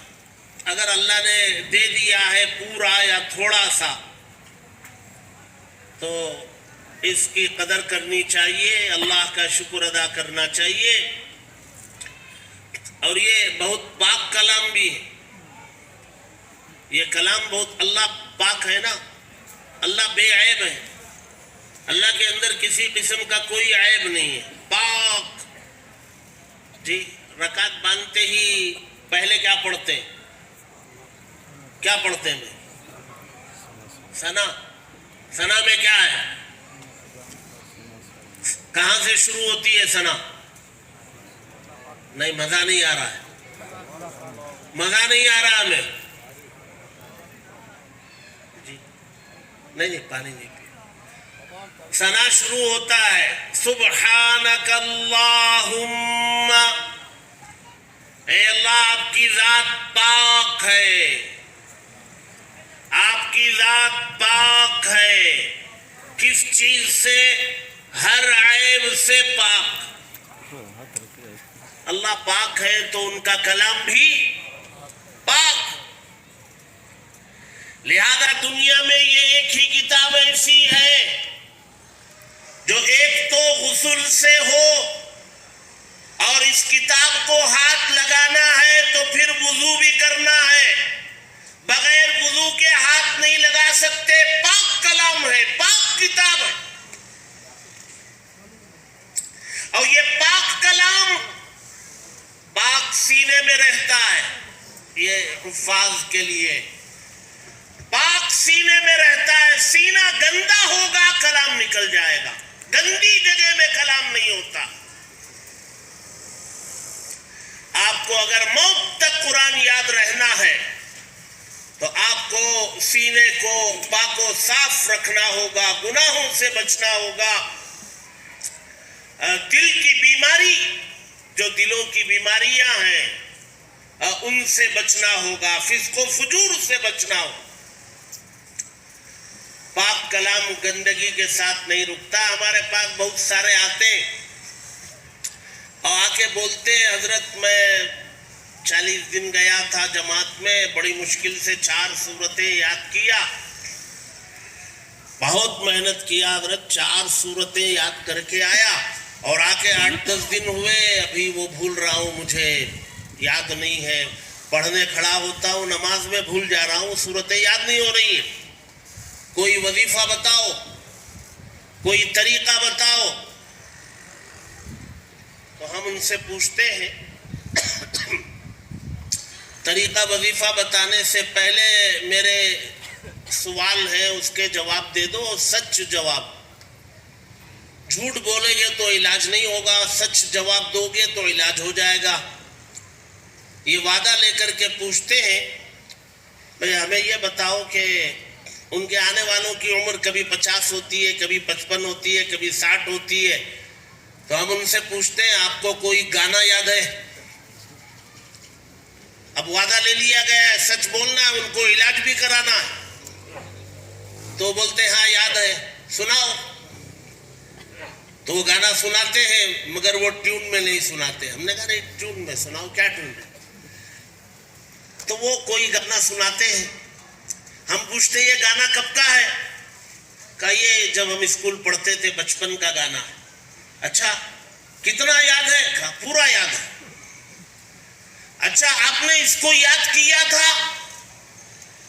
اگر اللہ نے دے دیا ہے پورا یا تھوڑا سا تو اس کی قدر کرنی چاہیے، اللہ کا شکر ادا کرنا چاہیے۔ اور یہ بہت پاک کلام بھی ہے، یہ کلام بہت، اللہ پاک ہے نا، اللہ بے عیب ہے، اللہ کے اندر کسی قسم کا کوئی عیب نہیں ہے، پاک جی۔ رکعت باندھتے ہی پہلے کیا پڑھتے ہیں؟ کیا پڑھتے ہیں؟ ثنا میں کیا ہے؟ کہاں سے شروع ہوتی ہے ثنا؟ نہیں، مزہ نہیں آ رہا ہے، مزہ نہیں آ رہا ہمیں جی، نہیں پانی نہیں پیا۔ ثنا شروع ہوتا ہے سبحانک اللہم، اے اللہ آپ کی ذات پاک ہے، آپ کی ذات پاک ہے، کس چیز سے؟ ہر عیب سے پاک۔ اللہ پاک ہے تو ان کا کلام بھی پاک۔ لہذا دنیا میں یہ ایک ہی کتاب ایسی ہے جو ایک تو غسل سے ہو، اور اس کتاب کو ہاتھ لگانا ہے تو پھر وضو بھی کرنا ہے، بغیر وضو کے ہاتھ نہیں لگا سکتے۔ پاک کلام ہے، پاک کتاب ہے، اور یہ پاک کلام پاک سینے میں رہتا ہے۔ یہ حفاظ کے لیے پاک سینے میں رہتا ہے، سینہ گندا ہوگا کلام نکل جائے گا، گندی جگہ میں کلام نہیں ہوتا۔ آپ کو اگر موت تک قرآن یاد رہنا ہے تو آپ کو سینے کو پاک و صاف رکھنا ہوگا، گناہوں سے بچنا ہوگا، دل کی بیماری، جو دلوں کی بیماریاں ہیں ان سے بچنا ہوگا، فسق و فجور سے بچنا ہوگا۔ پاک کلام گندگی کے ساتھ نہیں رکتا۔ ہمارے پاس بہت سارے آتے ہیں اور آ کے بولتے ہیں حضرت میں 40 دن گیا تھا جماعت میں، بڑی مشکل سے 4 سورتیں یاد کیا، بہت محنت کیا حضرت، 4 سورتیں یاد کر کے آیا، اور آ کے 8-10 دن ہوئے، ابھی وہ بھول رہا ہوں، مجھے یاد نہیں ہے، پڑھنے کھڑا ہوتا ہوں نماز میں بھول جا رہا ہوں، سورتیں یاد نہیں ہو رہی ہیں۔ کوئی وظیفہ بتاؤ، کوئی طریقہ بتاؤ۔ تو ہم ان سے پوچھتے ہیں طریقہ وظیفہ بتانے سے پہلے میرے سوال ہے، اس کے جواب دے دو، سچ جواب۔ جھوٹ بولیں گے تو علاج نہیں ہوگا، سچ جواب دو گے تو علاج ہو جائے گا۔ یہ وعدہ لے کر کے پوچھتے ہیں بھئی ہمیں یہ بتاؤ کہ ان کے آنے والوں کی عمر کبھی 50 ہوتی ہے، کبھی 55 ہوتی ہے، کبھی 60 ہوتی ہے، تو ہم ان سے پوچھتے ہیں آپ کو کوئی گانا یاد ہے؟ اب وعدہ لے لیا گیا ہے، سچ بولنا ہے، ان کو علاج بھی کرانا ہے، تو بولتے ہیں ہاں یاد ہے، سناؤ. تو وہ گانا سناتے ہیں مگر وہ ٹیون میں نہیں سناتے. ہم نے کہا نہیں ٹیون میں سناؤ. کیا ٹیون میں؟ تو وہ کوئی گانا سناتے ہیں. ہم پوچھتے یہ گانا کب کا ہے؟ کہا یہ جب ہم اسکول پڑھتے تھے بچپن کا گانا. اچھا کتنا یاد ہے؟ کہا پورا یاد ہے. اچھا آپ نے اس کو یاد کیا تھا؟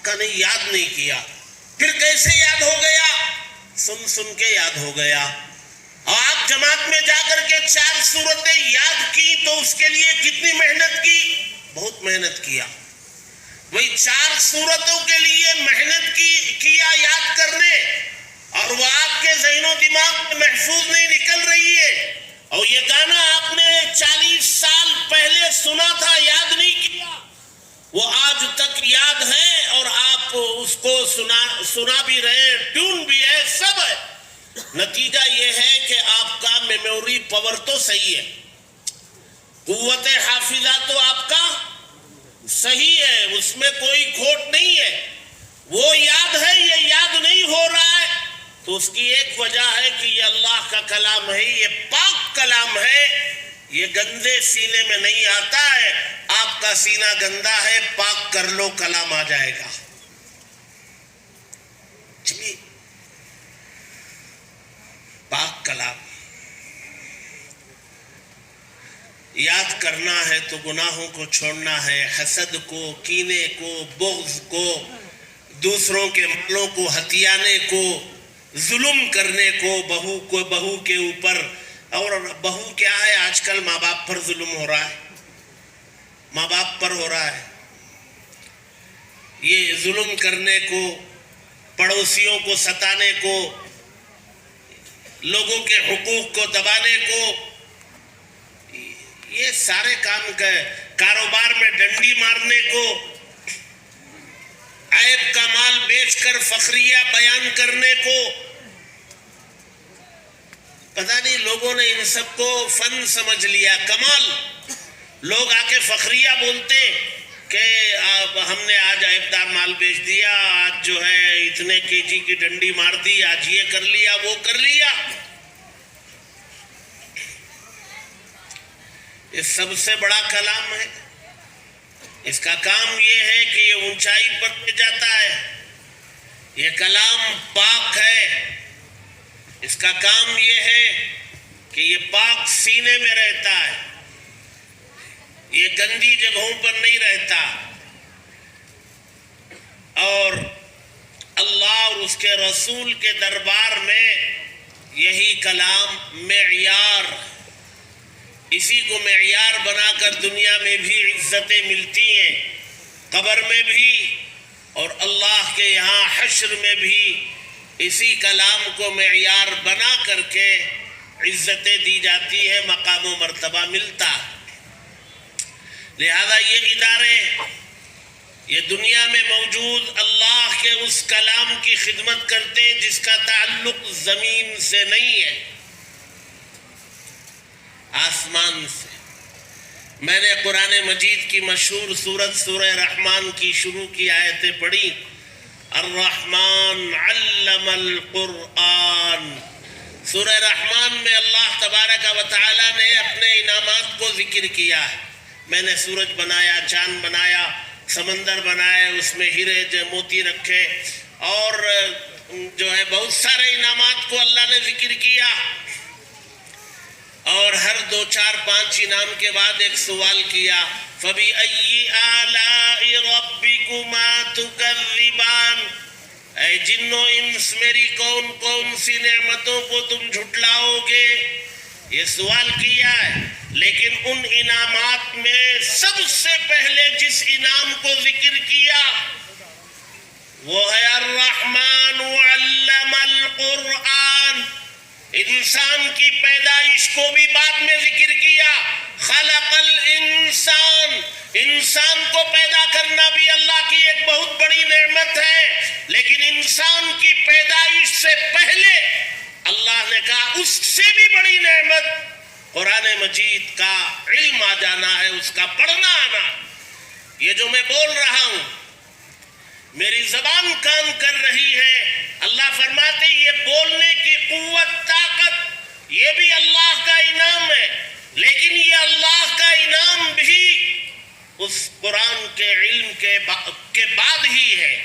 کہا نہیں یاد نہیں کیا. پھر کیسے یاد ہو گیا؟ سن سن کے یاد ہو گیا. اور آپ جماعت میں جا کر کے 4 سورتیں یاد کی تو اس کے لیے کتنی محنت کی؟ بہت محنت کیا. وہی 4 سورتوں کے لیے محنت کیا یاد کرنے، اور وہ آپ کے ذہن و دماغ میں محفوظ نہیں نکل رہی ہے. اور یہ گانا آپ نے 40 سال پہلے سنا تھا، یاد نہیں کیا. وہ آج تک یاد ہے اور آپ اس کو سنا بھی رہے ہیں، ٹیون بھی ہے، سب ہے. نتیجہ یہ ہے کہ آپ کا میموری پاور تو صحیح ہے، قوت حافظہ تو آپ کا صحیح ہے، اس میں کوئی کھوٹ نہیں ہے. وہ یاد ہے، یہ یاد نہیں ہو رہا ہے، تو اس کی ایک وجہ ہے کہ یہ اللہ کا کلام ہے، یہ پاک کلام ہے، یہ گندے سینے میں نہیں آتا ہے. آپ کا سینہ گندا ہے، پاک کر لو کلام آ جائے گا. جی پاک کلام یاد کرنا ہے تو گناہوں کو چھوڑنا ہے، حسد کو، کینے کو، بغض کو، دوسروں کے مالوں کو ہتھیانے کو، ظلم کرنے کو، بہو کے اوپر. اور بہو کیا ہے آج کل؟ ماں باپ پر ظلم ہو رہا ہے، ماں باپ پر ہو رہا ہے. یہ ظلم کرنے کو، پڑوسیوں کو ستانے کو، لوگوں کے حقوق کو دبانے کو، یہ سارے کام کاروبار میں ڈنڈی مارنے کو، عیب کا مال بیچ کر فخریہ بیان کرنے کو. پتہ نہیں لوگوں نے ان سب کو فن سمجھ لیا. کمال لوگ آ کے فخریہ بولتے کہ ہم نے آج عیب دار مال بیچ دیا، آج جو ہے اتنے KG کی ڈنڈی مار دی، آج یہ کر لیا وہ کر لیا. یہ سب سے بڑا کلام ہے. اس کا کام یہ ہے کہ یہ اونچائی پر لے جاتا ہے. یہ کلام پاک ہے. اس کا کام یہ ہے کہ یہ پاک سینے میں رہتا ہے، یہ گندی جگہوں پر نہیں رہتا. اور اللہ اور اس کے رسول کے دربار میں یہی کلام معیار، اسی کو معیار بنا کر دنیا میں بھی عزتیں ملتی ہیں، قبر میں بھی اور اللہ کے یہاں حشر میں بھی اسی کلام کو معیار بنا کر کے عزتیں دی جاتی ہے، مقام و مرتبہ ملتا. لہذا یہ ادارے یہ دنیا میں موجود اللہ کے اس کلام کی خدمت کرتے ہیں جس کا تعلق زمین سے نہیں ہے، آسمان سے. میں نے قرآن مجید کی مشہور سورہ رحمان کی شروع کی آیتیں پڑھی. الرحمن علم القرآن. سورہ رحمان میں اللہ تبارک و تعالی نے اپنے انعامات کو ذکر کیا ہے. میں نے سورج بنایا، چاند بنایا، سمندر بنائے، اس میں ہیرے موتی رکھے، اور جو ہے بہت سارے انعامات کو اللہ نے ذکر کیا. اور ہر 2 4 5 انعام کے بعد ایک سوال کیا، فَبِأَيِّ آلَاءِ رَبِّكُمَا تُكَذِّبَانِ. اے جنو انس میری کون کون سی نعمتوں کو تم جھٹلاؤ گے؟ یہ سوال کیا ہے. لیکن ان انعامات میں سب سے پہلے جس انعام کو ذکر کیا وہ ہے الرحمن علم القرآن. انسان کی پیدائش کو بھی بعد میں ذکر کیا. خلق الانسان، انسان کو پیدا کرنا بھی اللہ کی ایک بہت بڑی نعمت ہے، لیکن انسان کی پیدائش سے پہلے اللہ نے کہا اس سے بھی بڑی نعمت قرآن مجید کا علم آ جانا ہے، اس کا پڑھنا آنا۔ یہ جو میں بول رہا ہوں، میری زبان کام کر رہی ہے، اللہ فرماتے یہ بولنے کی قوت، طاقت، یہ بھی اللہ کا انعام ہے، لیکن یہ اللہ کا انعام بھی اس قرآن کے علم کے بعد ہی ہے۔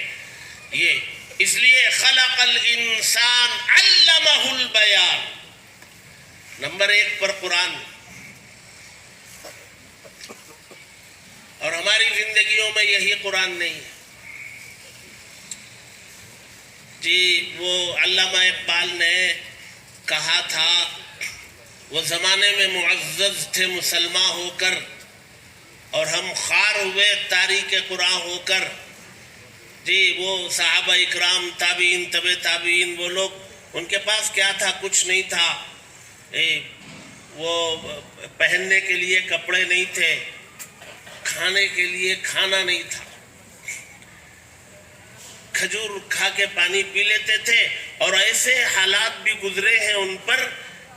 یہ اس لیے خلق الانسان علمہ البیان، نمبر 1 پر قرآن۔ اور ہماری زندگیوں میں یہی قرآن نہیں ہے جی۔ وہ علامہ اقبال نے کہا تھا، وہ زمانے میں معزز تھے مسلمان ہو کر، اور ہم خوار ہوئے تاریک قرآن ہو کر۔ جی وہ صحابہ اکرام، تابعین، تبع تابعین، وہ لوگ، ان کے پاس کیا تھا؟ کچھ نہیں تھا۔ وہ پہننے کے لیے کپڑے نہیں تھے، کھانے کے لیے کھانا نہیں تھا، کھجور کھا کے پانی پی لیتے تھے، اور ایسے حالات بھی گزرے ہیں ان پر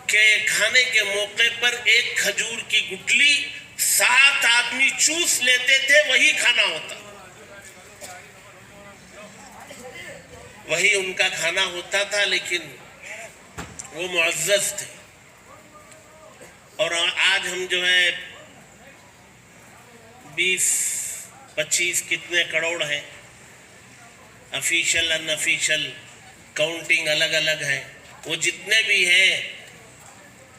کہ کھانے کے موقع پر ایک کھجور کی گٹلی 7 آدمی چوس لیتے تھے، وہی کھانا ہوتا، وہی ان کا کھانا ہوتا تھا، لیکن وہ معزز تھے۔ اور آج ہم جو ہے 20-25 کتنے کروڑ ہیں، افیشل ان افیشل کاؤنٹنگ الگ الگ ہے، وہ جتنے بھی ہیں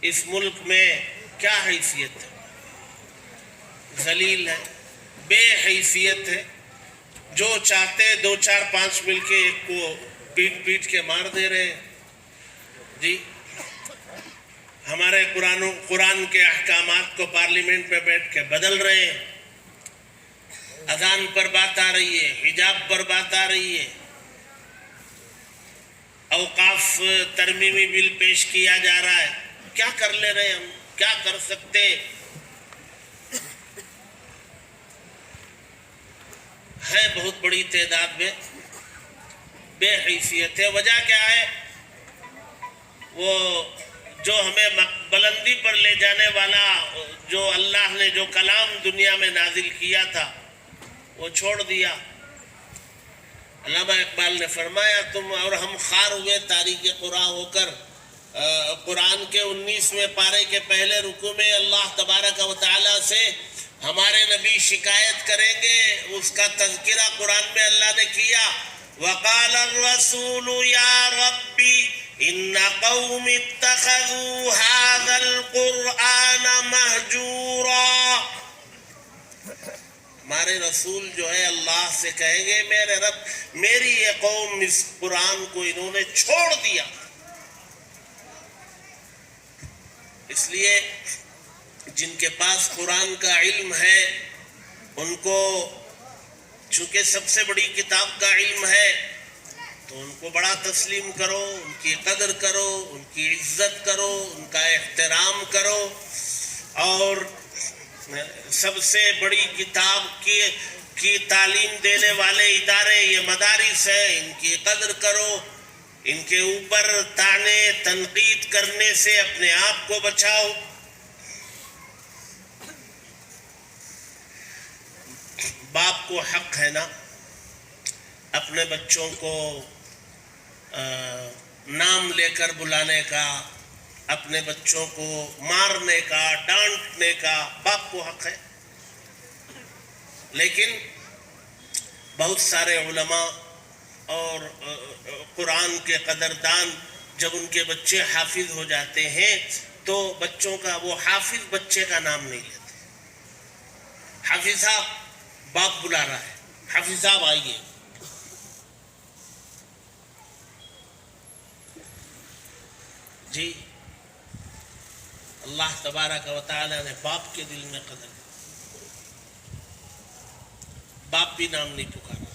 اس ملک میں کیا حیثیت ہے؟ ذلیل ہے، بے حیثیت ہے، جو چاہتے 2-4-5 مل کے ایک کو پیٹ کے مار دے رہے ہیں جی۔ ہمارے قرآن کے احکامات کو پارلیمنٹ میں بیٹھ کے بدل رہے ہیں، اذان پر بات آ رہی ہے، حجاب پر بات آ رہی ہے، اوقاف ترمیمی بل پیش کیا جا رہا ہے، کیا کر لے رہے ہیں ہم؟ کیا کر سکتے؟ ہے بہت بڑی تعداد میں بے حیثیت ہے۔ وجہ کیا ہے؟ وہ جو ہمیں بلندی پر لے جانے والا، جو اللہ نے جو کلام دنیا میں نازل کیا تھا، وہ چھوڑ دیا۔ علامہ اقبال نے فرمایا، تم اور ہم خوار ہوئے تاریک قرآن ہو کر۔ قرآن کے 19ویں پارے کے پہلے رکوع میں اللہ تبارک و تعالیٰ سے ہمارے نبی شکایت کریں گے، اس کا تذکرہ قرآن میں اللہ نے کیا۔ وقال الرسول یا ربی ان قوم اتخذوا هذا القرآن مہجورا۔ ہمارے رسول جو ہے اللہ سے کہیں گے، میرے رب، میری یہ قوم اس قرآن کو انہوں نے چھوڑ دیا۔ اس لیے جن کے پاس قرآن کا علم ہے، ان کو چونکہ سب سے بڑی کتاب کا علم ہے، تو ان کو بڑا تسلیم کرو، ان کی قدر کرو، ان کی عزت کرو، ان کا احترام کرو، اور سب سے بڑی کتاب کی تعلیم دینے والے ادارے یہ مدارس ہیں، ان کی قدر کرو، ان کے اوپر طعنے تنقید کرنے سے اپنے آپ کو بچاؤ۔ باپ کو حق ہے نا اپنے بچوں کو نام لے کر بلانے کا، اپنے بچوں کو مارنے کا، ڈانٹنے کا، باپ کو حق ہے۔ لیکن بہت سارے علماء اور قرآن کے قدردان جب ان کے بچے حافظ ہو جاتے ہیں تو بچوں کا، وہ حافظ بچے کا نام نہیں لیتے۔ حافظ صاحب، باپ بلا رہا ہے، حافظ صاحب آئیے۔ جی اللہ تبارک و تعالی نے باپ کے دل میں قدر، باپ بھی نام نہیں پکارا ہے۔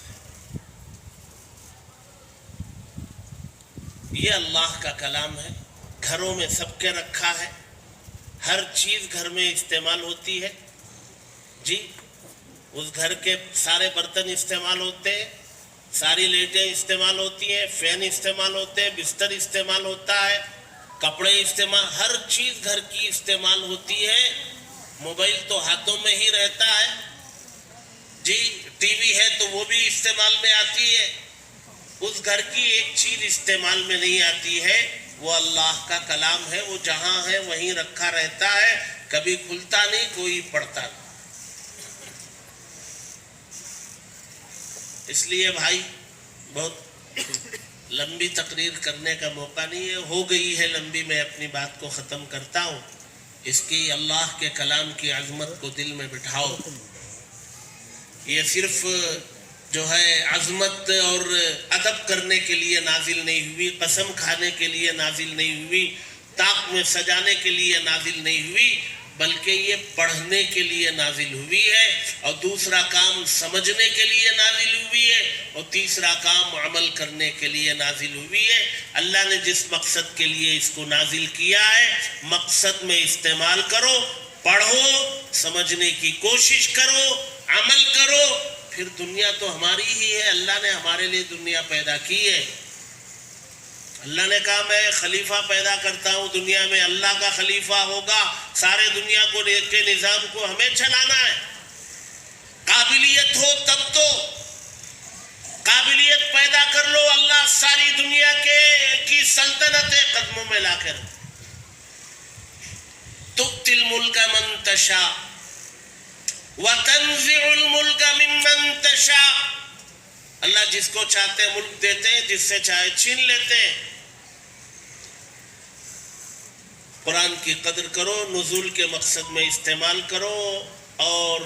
یہ اللہ کا کلام ہے، گھروں میں سب کے رکھا ہے، ہر چیز گھر میں استعمال ہوتی ہے جی۔ اس گھر کے سارے برتن استعمال ہوتے ہیں، ساری لائٹیں استعمال ہوتی ہیں، فین استعمال ہوتے ہیں، بستر استعمال ہوتا ہے، کپڑے استعمال، ہر چیز گھر کی استعمال ہوتی ہے. موبائل تو ہاتھوں میں ہی رہتا ہے جی، ٹی وی ہے تو وہ بھی استعمال میں آتی ہے. اس گھر کی ایک چیز استعمال میں نہیں آتی ہے، وہ اللہ کا کلام ہے. وہ جہاں ہے وہیں رکھا رہتا ہے، کبھی کھلتا نہیں، کوئی پڑھتا نہیں. اس لیے بھائی بہت لمبی تقریر کرنے کا موقع نہیں ہے، ہو گئی ہے لمبی. میں اپنی بات کو ختم کرتا ہوں. اس کی اللہ کے کلام کی عظمت کو دل میں بٹھاؤ. یہ صرف جو ہے عظمت اور ادب کرنے کے لیے نازل نہیں ہوئی، قسم کھانے کے لیے نازل نہیں ہوئی، طاق میں سجانے کے لیے نازل نہیں ہوئی، بلکہ یہ پڑھنے کے لیے نازل ہوئی ہے. اور دوسرا کام سمجھنے کے لیے نازل ہوئی ہے، اور تیسرا کام عمل کرنے کے لیے نازل ہوئی ہے. اللہ نے جس مقصد کے لیے اس کو نازل کیا ہے، مقصد میں استعمال کرو. پڑھو، سمجھنے کی کوشش کرو، عمل کرو. پھر دنیا تو ہماری ہی ہے. اللہ نے ہمارے لیے دنیا پیدا کی ہے. اللہ نے کہا میں خلیفہ پیدا کرتا ہوں دنیا میں، اللہ کا خلیفہ ہوگا، سارے دنیا کو کے نظام کو ہمیں چلانا ہے. قابلیت ہو تب تو قابلیت پیدا کر لو، اللہ ساری دنیا کی سلطنت قدموں میں لا کر. تؤتی الملک من تشاء وتنزع الملک ممن تشاء. اللہ جس کو چاہتے ملک دیتے ہیں، جس سے چاہے چھین لیتے ہیں. قرآن کی قدر کرو، نزول کے مقصد میں استعمال کرو، اور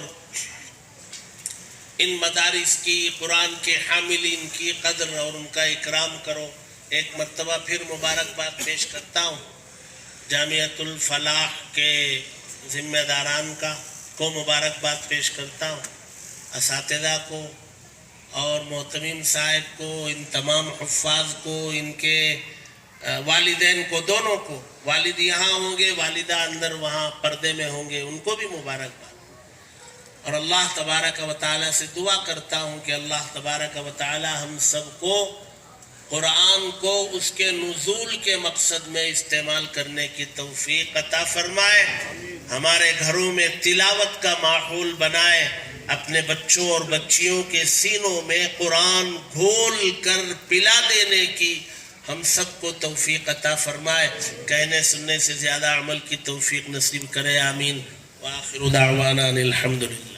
ان مدارس کی، قرآن کے حاملین کی قدر اور ان کا اکرام کرو. ایک مرتبہ پھر مبارکباد پیش کرتا ہوں جامعۃ الفلاح کے ذمہ داران کو مبارکباد پیش کرتا ہوں، اساتذہ کو اور محتمم صاحب کو، ان تمام حفاظ کو، ان کے والدین کو، دونوں کو. والد یہاں ہوں گے، والدہ اندر وہاں پردے میں ہوں گے، ان کو بھی مبارکباد. اور اللہ تبارک و تعالیٰ سے دعا کرتا ہوں کہ اللہ تبارک و تعالیٰ ہم سب کو قرآن کو اس کے نزول کے مقصد میں استعمال کرنے کی توفیق عطا فرمائے. ہمارے گھروں میں تلاوت کا ماحول بنائے. اپنے بچوں اور بچیوں کے سینوں میں قرآن گھول کر پلا دینے کی ہم سب کو توفیق عطا فرمائے. کہنے سننے سے زیادہ عمل کی توفیق نصیب کرے. آمین. وآخر دعوانا الحمدللہ.